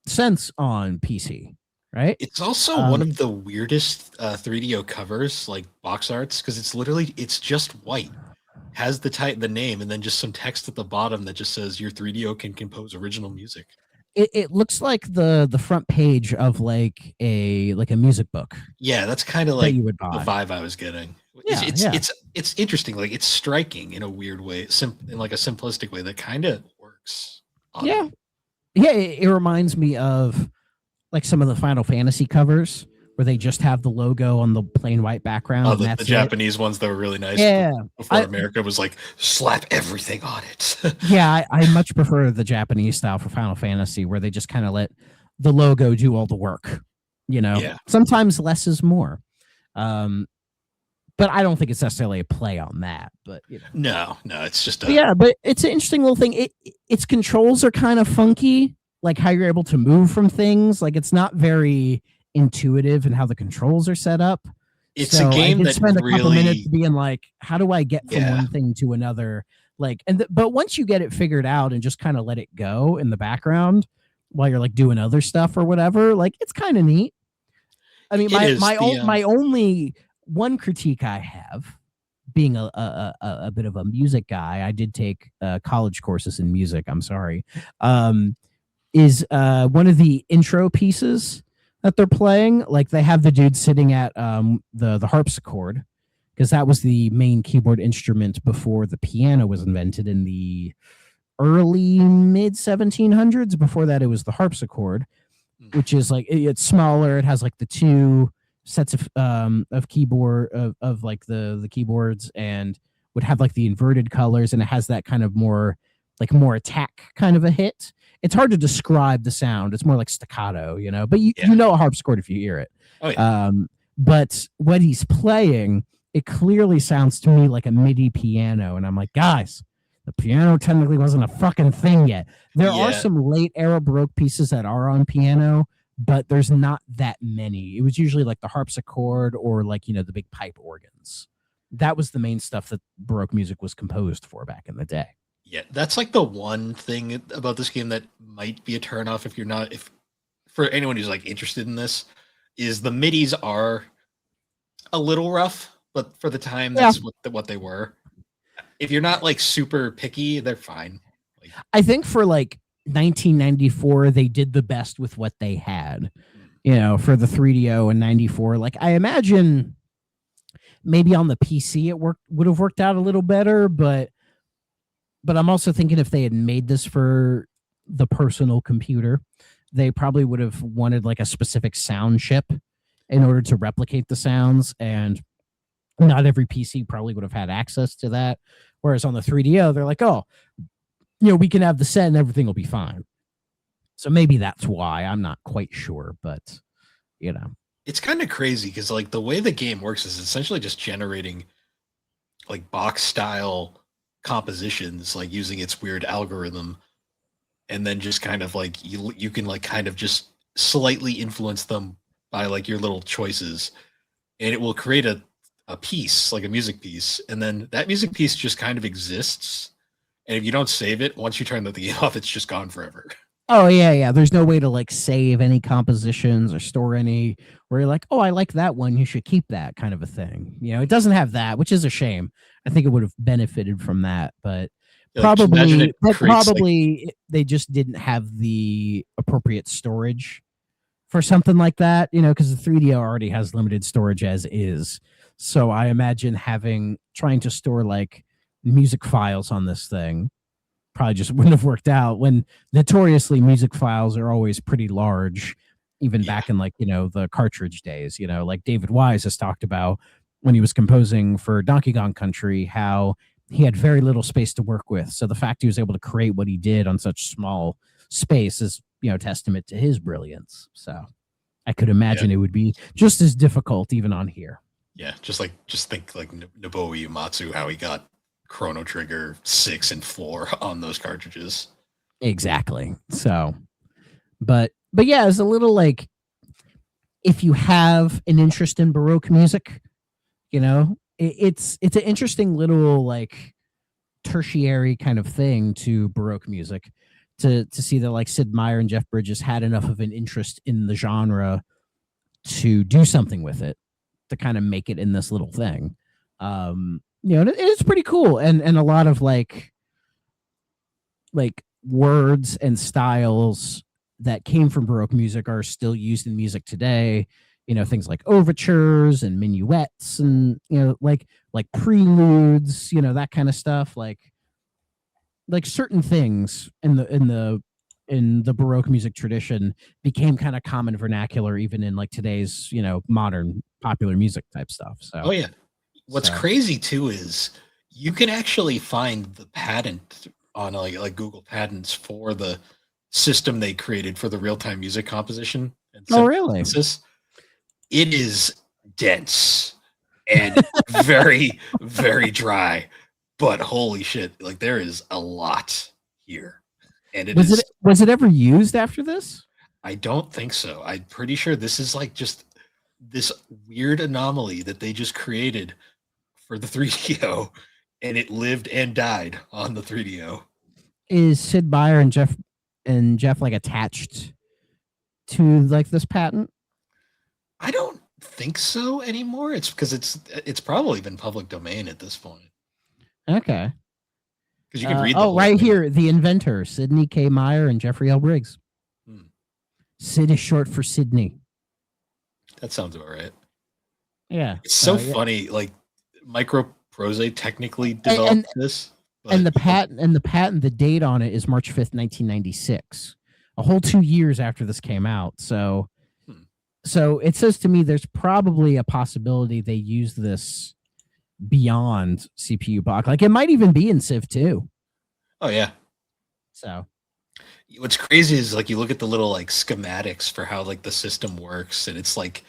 sense on PC, right? It's also one of the weirdest 3DO covers, like box arts, because it's just white. Has the name and then just some text at the bottom that just says your 3DO can compose original music. It looks like the front page of like a music book. Yeah, that's kind of like you would the vibe I was getting. Yeah, it's interesting. Like it's striking in a weird way, in like a simplistic way that kind of works. Yeah, it reminds me of like some of the Final Fantasy covers where they just have the logo on the plain white background. Oh, the Japanese ones that were really nice. Yeah, before America was like slap everything on it. Yeah, I much prefer the Japanese style for Final Fantasy, where they just kind of let the logo do all the work. Yeah. Sometimes less is more. But I don't think it's necessarily a play on that. But no, it's just but it's an interesting little thing. Its controls are kind of funky, like how you're able to move from things. Like it's not very intuitive in how the controls are set up. It's a game that spend a really couple minutes being like, how do I get from one thing to another? Like, but once you get it figured out and just kind of let it go in the background while you're like doing other stuff or whatever, like it's kind of neat. I mean, my only one critique I have, being a bit of a music guy, I did take college courses in music. I'm sorry. Is one of the intro pieces that they're playing, like they have the dude sitting at the harpsichord, because that was the main keyboard instrument before the piano was invented in the early mid 1700s. Before that, it was the harpsichord, which is like it's smaller. It has like the two sets of keyboard of like the keyboards, and would have like the inverted colors, and it has that kind of more attack kind of a hit. It's hard to describe the sound. It's more like staccato, but you know a harpsichord if you hear it. Oh, yeah. But what he's playing, it clearly sounds to me like a MIDI piano. And I'm like, guys, the piano technically wasn't a fucking thing yet. There are some late era Baroque pieces that are on piano, but there's not that many. It was usually like the harpsichord or like, the big pipe organs. That was the main stuff that Baroque music was composed for back in the day. Yeah, that's like the one thing about this game that might be a turnoff if for anyone who's like interested in this, is the midis are a little rough, but for the time that's what they were. If you're not like super picky, they're fine. Like, I think for like 1994, they did the best with what they had, for the 3DO and 94. Like I imagine maybe on the PC it would have worked out a little better, but but I'm also thinking if they had made this for the personal computer, they probably would have wanted like a specific sound chip in order to replicate the sounds, and not every PC probably would have had access to that. Whereas on the 3DO, they're like, oh, we can have the set and everything will be fine. So maybe that's why. I'm not quite sure, but you know. It's kind of crazy because like the way the game works is essentially just generating like Bach style compositions, like using its weird algorithm, and then just kind of like you can like kind of just slightly influence them by like your little choices, and it will create a piece, like a music piece, and then that music piece just kind of exists. And if you don't save it, once you turn the game off, it's just gone forever. Oh yeah, yeah. There's no way to like save any compositions or store any where you're like, oh, I like that one. You should keep that kind of a thing. It doesn't have that, which is a shame. I think it would have benefited from that, but Like imagine probably, it creates like they just didn't have the appropriate storage for something like that. Because the 3DO already has limited storage as is. So I imagine trying to store like music files on this thing probably just wouldn't have worked out, when notoriously music files are always pretty large, even yeah, back in like the cartridge days. Like David Wise has talked about when he was composing for Donkey Kong Country, how he had very little space to work with. So the fact he was able to create what he did on such small space is testament to his brilliance. So I could yeah, imagine it would be just as difficult even on here. yeah. Just think like Nobuo Uematsu, how he got Chrono Trigger 6 and 4 on those cartridges. Exactly. So but yeah, it's a little like, if you have an interest in Baroque music, it's an interesting little like tertiary kind of thing to Baroque music, to see that like Sid Meier and Jeff Bridges had enough of an interest in the genre to do something with it, to kind of make it in this little thing. It's pretty cool, and a lot of like words and styles that came from Baroque music are still used in music today. Things like overtures and minuets, and like preludes, that kind of stuff. Like certain things in the Baroque music tradition became kind of common vernacular, even in like today's modern popular music type stuff. Oh So, yeah. What's so crazy too is you can actually find the patent on like Google patents for the system they created for the real-time music composition and oh really? synthesis. It is dense and very, very dry, but holy shit, like there is a lot here. And it Was it is, was it ever used after this? I don't think so. I'm pretty sure this is like just this weird anomaly that they just created for the 3DO, and it lived and died on the 3DO. Is Sid Meier and Jeff like attached to like this patent? I don't think so anymore. It's because it's probably been public domain at this point Okay. because you can read the Oh, whole right thing. here, the inventor, Sidney K. Meyer and Jeffrey L. Briggs. Hmm, Sid is short for Sydney. that sounds about right. Yeah. It's so Yeah. funny. Like Microprose technically And, developed and this, and but the patent, the date on it is March 5th, 1996. A whole 2 years after this came out. So hmm. so it says to me there's probably a possibility they use this beyond CPU Bach. Like it might even be in Civ 2. Oh yeah. So What's crazy is like you look at the little like schematics for how like the system works, and it's like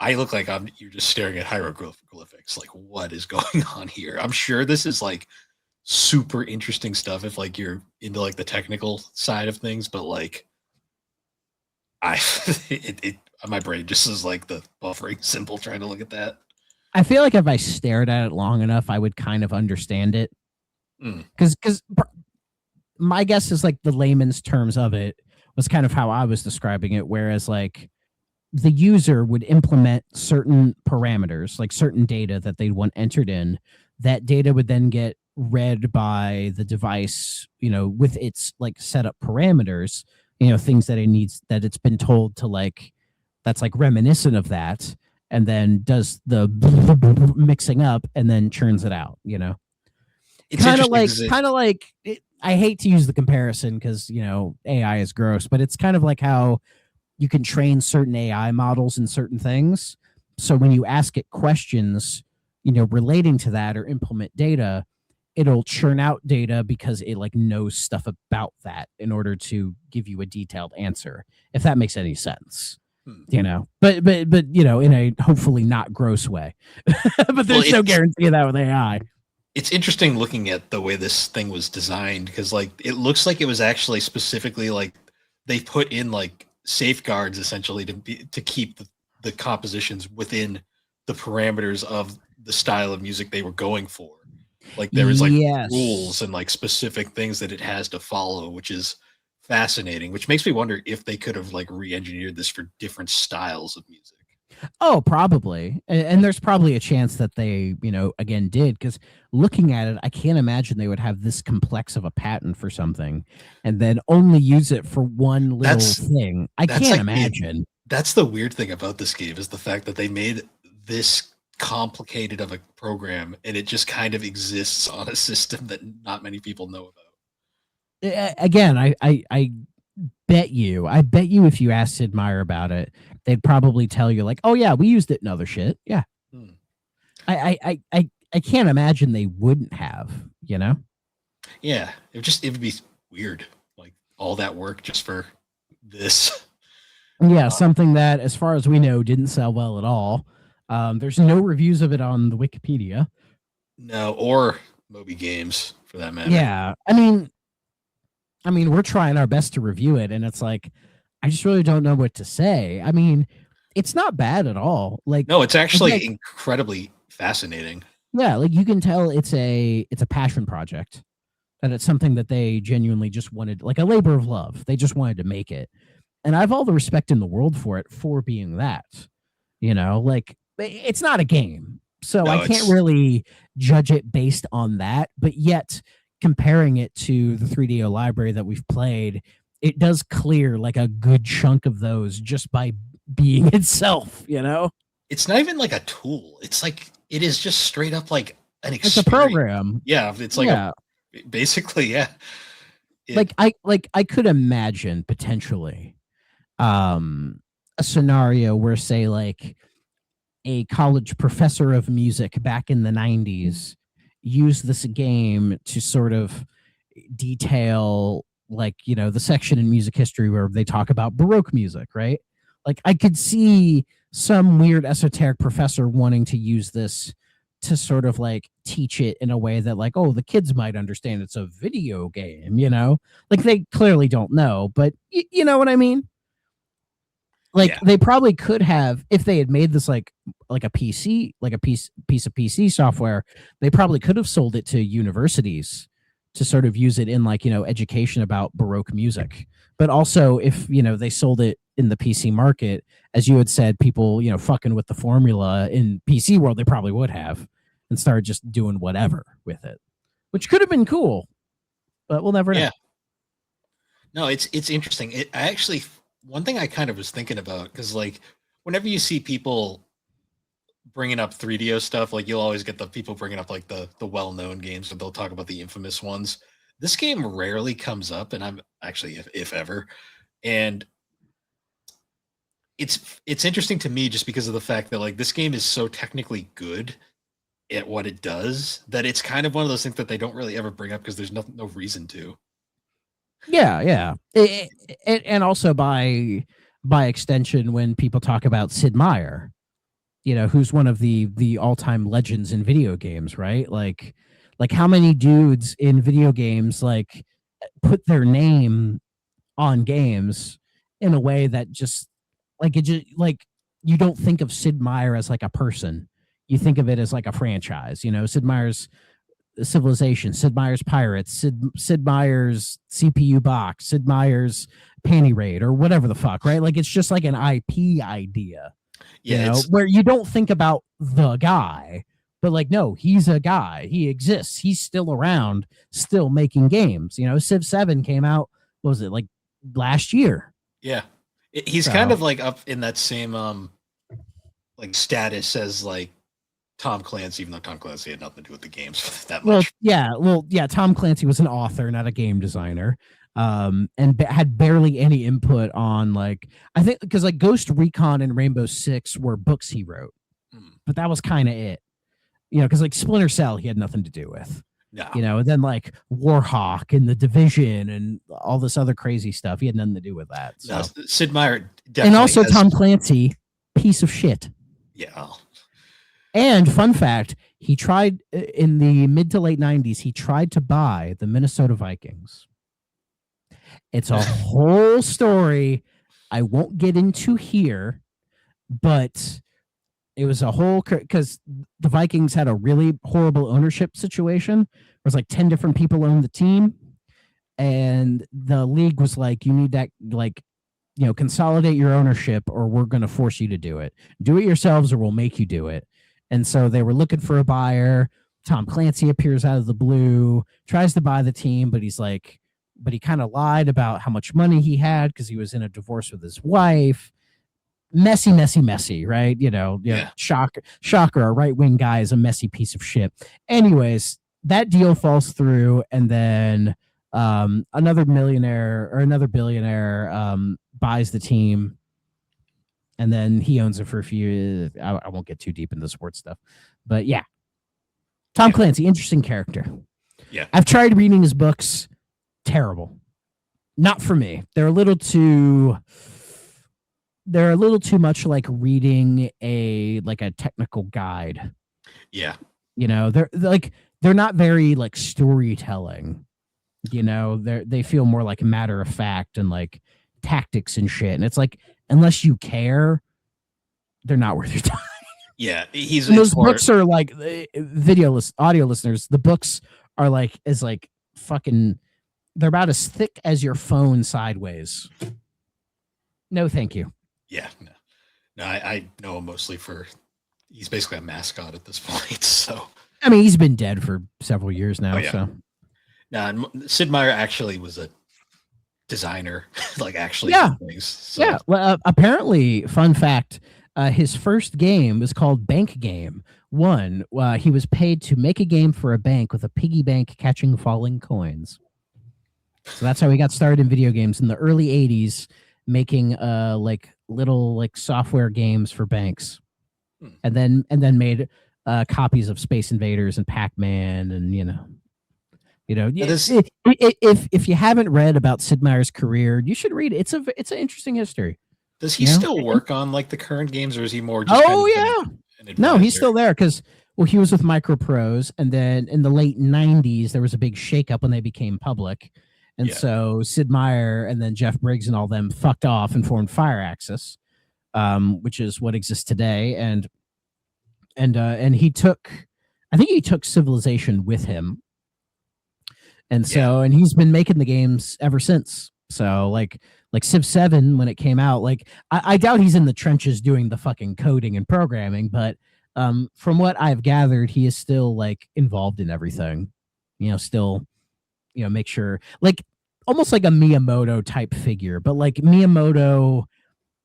I look like you're just staring at hieroglyphics. Like what is going on here? I'm sure this is like super interesting stuff if like you're into like the technical side of things, but like I it my brain just is like the buffering symbol trying to look at that. I feel like if I stared at it long enough, I would kind of understand it. Mm, Because my guess is like the layman's terms of it was kind of how I was describing it, whereas like the user would implement certain parameters, like certain data that they'd want entered in. That data would then get read by the device, with its like set up parameters, things that it needs, that it's been told to like, that's like reminiscent of that, and then does the mixing up and then churns it out. It's interesting because kind of like I hate to use the comparison because AI is gross, but it's kind of like how you can train certain AI models in certain things. So when you ask it questions, relating to that or implement data, it'll churn out data because it like knows stuff about that in order to give you a detailed answer. If that makes any sense. But in a hopefully not gross way. But Well, there's no guarantee of that with AI. it's interesting looking at the way this thing was designed because like it looks like it was actually specifically like they put in like safeguards essentially to keep the compositions within the parameters of the style of music they were going for. Like there is like rules Yes. and like specific things that it has to follow, which is fascinating, which makes me wonder if they could have like re-engineered this for different styles of music. Oh, probably. And there's probably a chance that they, again did because looking at it, I can't imagine they would have this complex of a patent for something and then only use it for one little That's thing. I that's can't like imagine. that's the weird thing about this game is the fact that they made this complicated of a program and it just kind of exists on a system that not many people know about. Again, I bet you if you asked Sid Meier about it, they'd probably tell you like, oh yeah, we used it in other shit. Yeah. Hmm. I can't imagine they wouldn't have. Yeah, it would be weird, like all that work just for this. Yeah, something that, as far as we know, didn't sell well at all. There's no reviews of it on the Wikipedia. No, or Moby Games for that matter. Yeah, I mean, we're trying our best to review it, and it's like, I just really don't know what to say. I mean, it's not bad at all. Like, No, it's actually again, incredibly fascinating. yeah, like you can tell it's a passion project, and it's something that they genuinely just wanted, like a labor of love. They just wanted to make it, and I have all the respect in the world for it for being that. Like it's not a game, so I No, can't it's really judge it based on that. But yet, comparing it to the 3DO library that we've played, it does clear like a good chunk of those just by being itself. it's not even like a tool. It's like it is just straight up like an It's a experience. program. Yeah, it's like Yeah. a basically, yeah. It Like I could imagine potentially a scenario where, say, like a college professor of music back in the 90s used this game to sort of detail, like, the section in music history where they talk about Baroque music, right? Like I could see some weird esoteric professor wanting to use this to sort of like teach it in a way that, like, oh, the kids might understand it's a video game. Like they clearly don't know, but you know what I mean? Like yeah. they probably could have, if they had made this like a PC, like a piece of PC software, they probably could have sold it to universities to sort of use it in, like, education about Baroque music. But also, if they sold it in the PC market, as you had said, people fucking with the formula in PC world, they probably would have, and started just doing whatever with it, which could have been cool, but we'll never know. Yeah. No, it's interesting. I actually one thing I kind of was thinking about because like whenever you see people bringing up 3DO stuff, like you'll always get the people bringing up like the well-known games, but they'll talk about the infamous ones. This game rarely comes up, and I'm actually if ever, and it's interesting to me just because of the fact that like this game is so technically good at what it does that it's kind of one of those things that they don't really ever bring up because there's no reason to. Yeah, yeah. And also by extension, when people talk about Sid Meier, who's one of the all-time legends in video games, right? Like how many dudes in video games like put their name on games in a way that just like it just like you don't think of Sid Meier as like a person. You think of it as like a franchise. Sid Meier's Civilization, Sid Meier's Pirates, Sid Meier's C.P.U. Bach, Sid Meier's Panty Raid, or whatever the fuck, right? Like it's just like an IP idea, Yeah, it's where you don't think about the guy, but like, no, he's a guy. He exists. He's still around, still making games. Civ 7 came out, what was it, like last year? yeah. He's kind So of like up in that same like status as like Tom Clancy, even though Tom Clancy had nothing to do with the games that Well, much. yeah. Tom Clancy was an author, not a game designer, and had barely any input on like I think because like Ghost Recon and Rainbow Six were books he wrote, but that was kind of it. Because like Splinter Cell, he had nothing to do with. No. And then like Warhawk and the Division and all this other crazy stuff, he had nothing to do with that. So. No, Sid Meier definitely. And also Tom Clancy, piece of shit. Yeah. And fun fact, he tried in the mid to late 90s, he tried to buy the Minnesota Vikings. It's a whole story I won't get into here, but it was a whole because the Vikings had a really horrible ownership situation. It was like 10 different people owned the team, and the league was like, you need that, like, consolidate your ownership or we're going to force you to do it. Do it yourselves or we'll make you do it. And so they were looking for a buyer. Tom Clancy appears out of the blue, tries to buy the team, but he kind of lied about how much money he had because he was in a divorce with his wife. Messy, right? Yeah. Shocker. A right-wing guy is a messy piece of shit. Anyways, that deal falls through, and then another millionaire or another billionaire buys the team, and then he owns it for a few. I won't get too deep into the sports stuff, but yeah, Tom Clancy, interesting character. Yeah, I've tried reading his books. Terrible. Not for me. They're a little too much like reading a technical guide. Yeah. They're not very like storytelling. They feel more like matter of fact and like tactics and shit. And it's like, unless you care, they're not worth your time. Yeah, those books are like audio listeners. The books are like fucking. They're about as thick as your phone sideways. No, thank you. Yeah, no, I know him mostly for he's basically a mascot at this point. So I mean, he's been dead for several years now. So now Sid Meier actually was a designer, like actually. Yeah, things, so. Yeah. Well, apparently, fun fact. His first game was called Bank Game 1. He was paid to make a game for a bank with a piggy bank catching falling coins. So that's how he got started in video games in the early 80s, making little software games for banks. And then made copies of Space Invaders and Pac-Man and if you haven't read about Sid Meier's career, you should read it. It's an interesting history. Does he still work on like the current games, or is he more just No, he's still there because he was with Microprose, and then in the late 90s there was a big shakeup when they became public. And so Sid Meier and then Jeff Briggs and all them fucked off and formed Firaxis, which is what exists today. And he took Civilization with him. And so, and he's been making the games ever since. So like Civ 7, when it came out, like I doubt he's in the trenches doing the fucking coding and programming, but from what I've gathered, he is still like involved in everything, still, make sure, like almost like a Miyamoto type figure, but like Miyamoto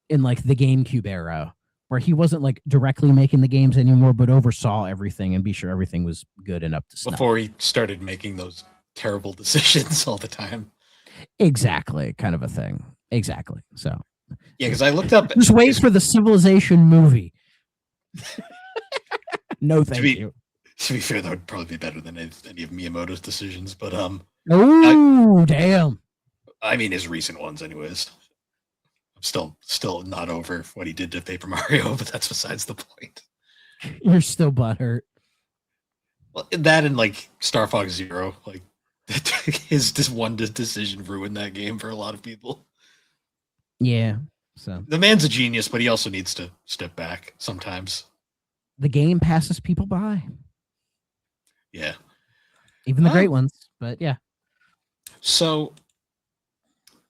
in like the GameCube era, where he wasn't like directly making the games anymore, but oversaw everything and be sure everything was good and up to snuff. Before he started making those terrible decisions all the time. Exactly, kind of a thing. Exactly. So yeah, because I looked up. Just wait for the Civilization movie. No, thank you. To be fair, that would probably be better than any of Miyamoto's decisions, but damn. I mean, his recent ones, anyways. I'm still not over what he did to Paper Mario, but that's besides the point. You're still butthurt. Well, that and like Star Fox Zero, like his one decision ruined that game for a lot of people. Yeah. So the man's a genius, but he also needs to step back sometimes. The game passes people by. Yeah. Even the great ones, but yeah. So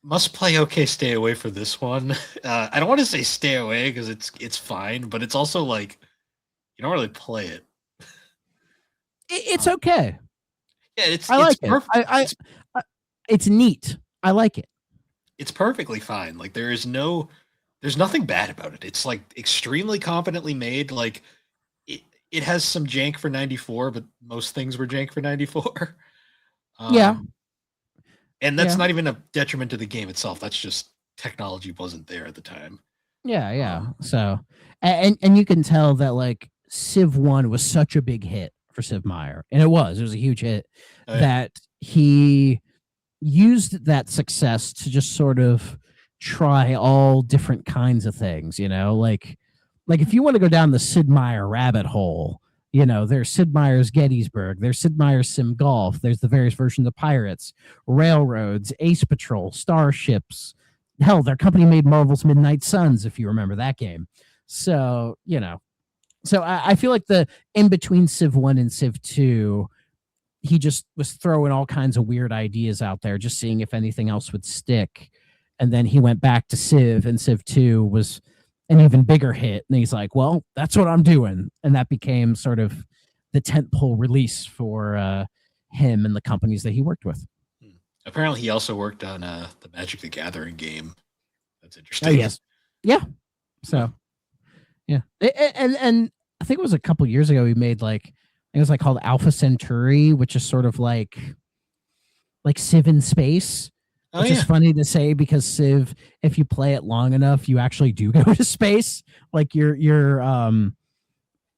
must play okay, stay away for this one. I don't want to say stay away because it's fine, but it's also like you don't really play it. It's okay. Yeah, I like it. It's neat. I like it. It's perfectly fine. Like there's nothing bad about it. It's like extremely competently made. Like it has some jank for 94, but most things were jank for 94. Yeah, Um, and that's yeah, not even a detriment to the game itself. That's just technology wasn't there at the time. yeah, yeah. Um, So, and you can tell that like Civ One was such a big hit for Sid Meier, and it was a huge hit oh yeah, that he used that success to just sort of try all different kinds of things, like if you want to go down the Sid Meier rabbit hole, there's Sid Meier's Gettysburg, there's Sid Meier's Sim Golf, there's the various versions of Pirates, Railroads, Ace Patrol, Starships. Hell, their company made Marvel's Midnight Suns, if you remember that game. So, so I feel like the in between Civ 1 and Civ 2, he just was throwing all kinds of weird ideas out there, just seeing if anything else would stick. And then he went back to Civ, and Civ 2 was an even bigger hit. And he's like, well, that's what I'm doing. And that became sort of the tentpole release for him and the companies that he worked with. hmm. Apparently he also worked on the Magic the Gathering game. That's Oh, interesting. yes. Yeah. So, yeah. And I think it was a couple years ago he made like, it was like called Alpha Centauri, which is sort of like Civ in space, Oh which is yeah, funny to say because Civ, if you play it long enough, you actually do go to space. Like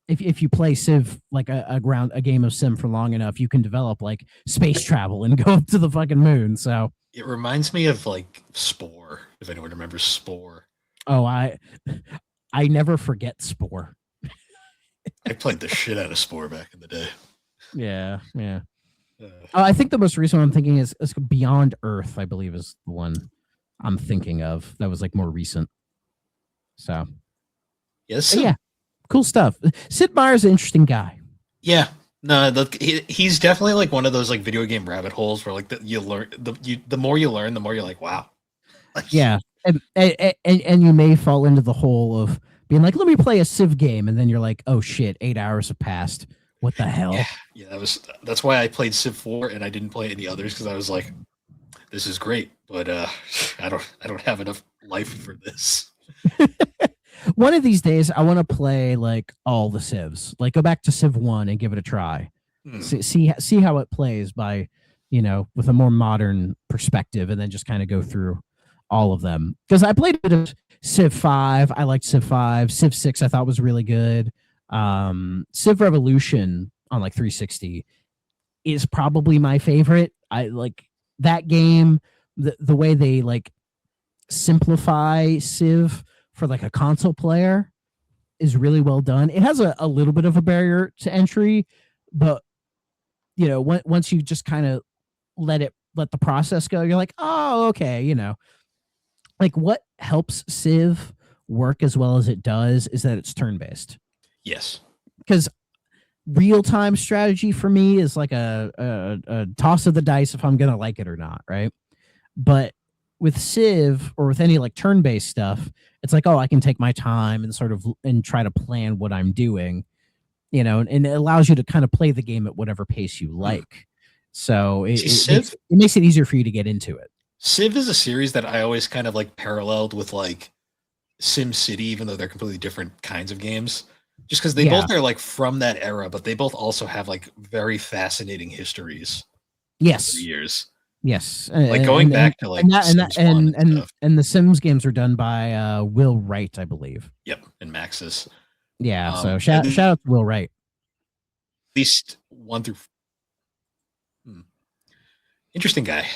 if you play Civ like a game of Sim for long enough, you can develop like space travel and go up to the fucking moon. So it reminds me of like Spore. If anyone remembers Spore, oh I never forget Spore. I played the shit out of Spore back in the day. Yeah, yeah. Uh, I think the most recent one I'm thinking is Beyond Earth, I believe is the one I'm thinking of. That was like more recent. So yes, but yeah, cool stuff. Sid Meier's an interesting guy. yeah. No, he's definitely like one of those like video game rabbit holes where like you learn the more you learn, the more you're like, wow, like Yeah, and you may fall into the hole of being like, let me play a Civ game, and then you're like, oh shit, 8 hours have passed. What the yeah, hell? yeah. That's why I played Civ 4 and I didn't play any others because I was like, this is great, but I don't have enough life for this. One of these days, I want to play like all the Civs. Like go back to Civ 1 and give it a try. Hmm. See how it plays by, with a more modern perspective, and then just kind of go through all of them. Because I played a bit of Civ 5. I liked Civ 5. Civ 6 I thought was really good. Civ Revolution on like 360 is probably my favorite. I like that game, the way they like simplify Civ for like a console player is really well done. It has a little bit of a barrier to entry, but once you just kind of let the process go, you're like, oh, okay, like what helps Civ work as well as it does is that it's turn based. Yes. Because real time strategy for me is like a toss of the dice if I'm gonna like it or not, right? But with Civ or with any like turn based stuff, it's like, oh, I can take my time and sort of and try to plan what I'm doing, and it allows you to kind of play the game at whatever pace you Hmm. like. So it, See, it makes it makes it easier for you to get into it. Civ is a series that I always kind of like paralleled with like Sim City, even though they're completely different kinds of games. Just because they Yeah. both are like from that era, but they both also have like very fascinating histories over the Yes. years. Yes. Like going back to like Sims One and stuff. And the Sims games are done by Will Wright, I believe. Yep, and Maxis. Yeah. So And shout out to Will Wright. at least one through. Hmm, interesting guy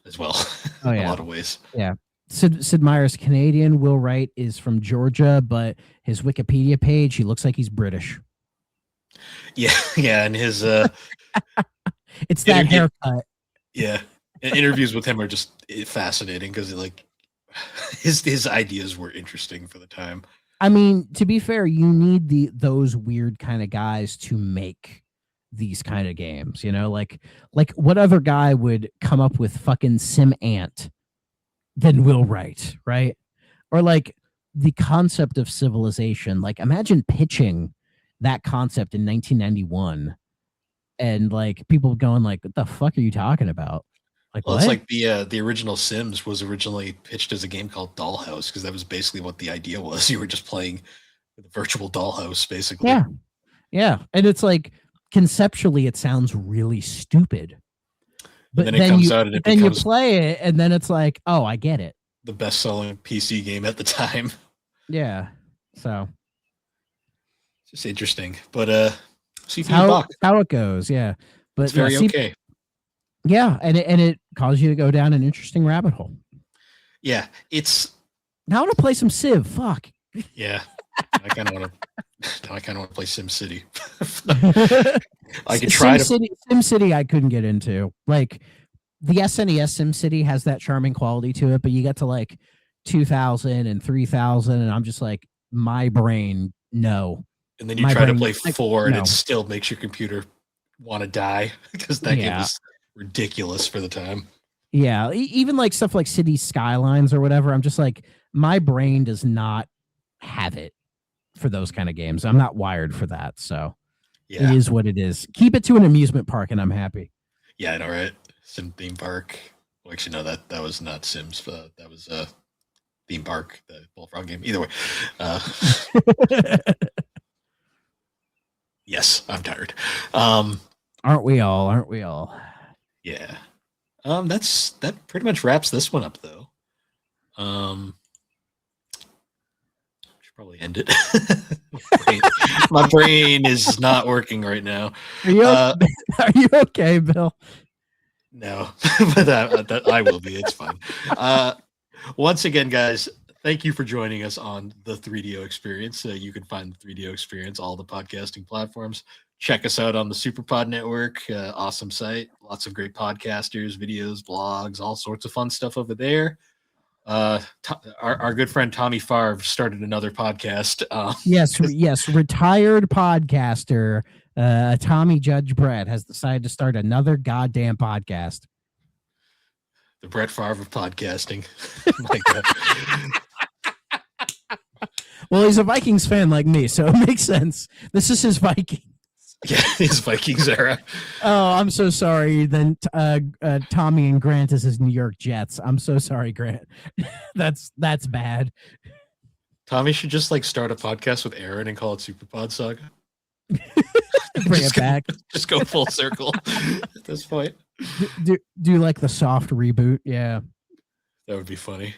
as well, Oh in a yeah. lot of ways. Yeah. Sid Meier's Canadian. Will Wright is from Georgia, but his Wikipedia page, he looks like he's British. Yeah, yeah, and his It's that interview, haircut. yeah, and interviews with him are just fascinating because like his ideas were interesting for the time. I mean, to be fair, you need those weird kind of guys to make these kind of games, like what other guy would come up with fucking Sim Ant than Will Wright, right? Or like the concept of civilization. Like imagine pitching that concept in 1991 and like people going like, what the fuck are you talking about? Like Well, it's what? like the original Sims was originally pitched as a game called Dollhouse because that was basically what the idea was. You were just playing with a virtual dollhouse, basically. Yeah. Yeah. And it's like conceptually it sounds really stupid. And But then it comes out and it then you becomes play it and then it's like, oh, I get it. the best-selling PC game at the time. Yeah. So It's just interesting. But it's CPU Bach, how it goes. Yeah. it's But yeah, very okay. yeah, and it caused you to go down an interesting rabbit hole. Yeah, it's Now I want to play some Civ. Fuck. yeah. I kind of want to. I kind of want to play SimCity. I could try SimCity I couldn't get into. Like the SNES SimCity has that charming quality to it, but you get to like 2000 and 3000 and I'm just like my brain no. And then you My try to brain, play like, 4, and no. it still makes your computer want to die because that game Yeah. was ridiculous for the time. Yeah, even like stuff like City Skylines or whatever, I'm just like my brain does not have it for those kind of games. I'm not wired for that, so Yeah, it is what it is. Keep it to an amusement park and I'm happy. yeah, I know, right? Sim theme park. Well, actually, no, that was not Sims. That was theme park, the Bullfrog game. Either way, yes, I'm tired. Aren't we all? Aren't we all? Yeah. That pretty much wraps this one up, though. Should probably end it. My brain is not working right now. Are you okay, Bill? No, but that I will be. It's fine. Once again, guys, thank you for joining us on the 3DO Experience. You can find the 3DO Experience all the podcasting platforms. Check us out on the Superpod Network. Awesome site. Lots of great podcasters, videos, blogs, all sorts of fun stuff over there. Our good friend Tommy Favre started another podcast. Yes. Retired podcaster Tommy Judge Brett has decided to start another goddamn podcast. The Brett Favre of podcasting. My God. Well, he's a Vikings fan like me, so it makes sense. This is his Vikings. Yeah, his Vikings era. Oh, I'm so sorry. Then Tommy and Grant is his New York Jets. I'm so sorry, Grant. That's bad. Tommy should just like start a podcast with Aaron and call it Superpod Saga. Bring it back. Just go full circle at this point. Do like the soft reboot. Yeah. That would be funny.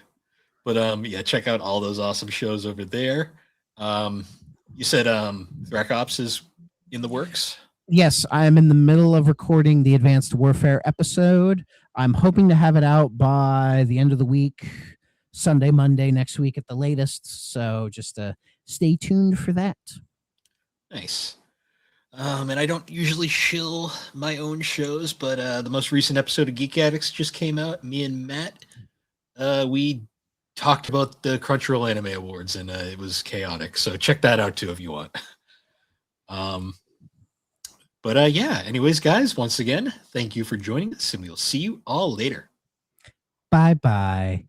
But yeah, check out all those awesome shows over there. You said Thrack Ops is in the works? Yes, I'm in the middle of recording the Advanced Warfare episode. I'm hoping to have it out by the end of the week, Sunday, Monday next week at the latest. So just stay tuned for that. Nice. And I don't usually shill my own shows, but the most recent episode of Geek Addicts just came out. Me and Matt, we talked about the Crunchyroll Anime Awards, and it was chaotic. So check that out too if you want. But yeah, anyways, guys, once again, thank you for joining us, and we'll see you all later. Bye-bye.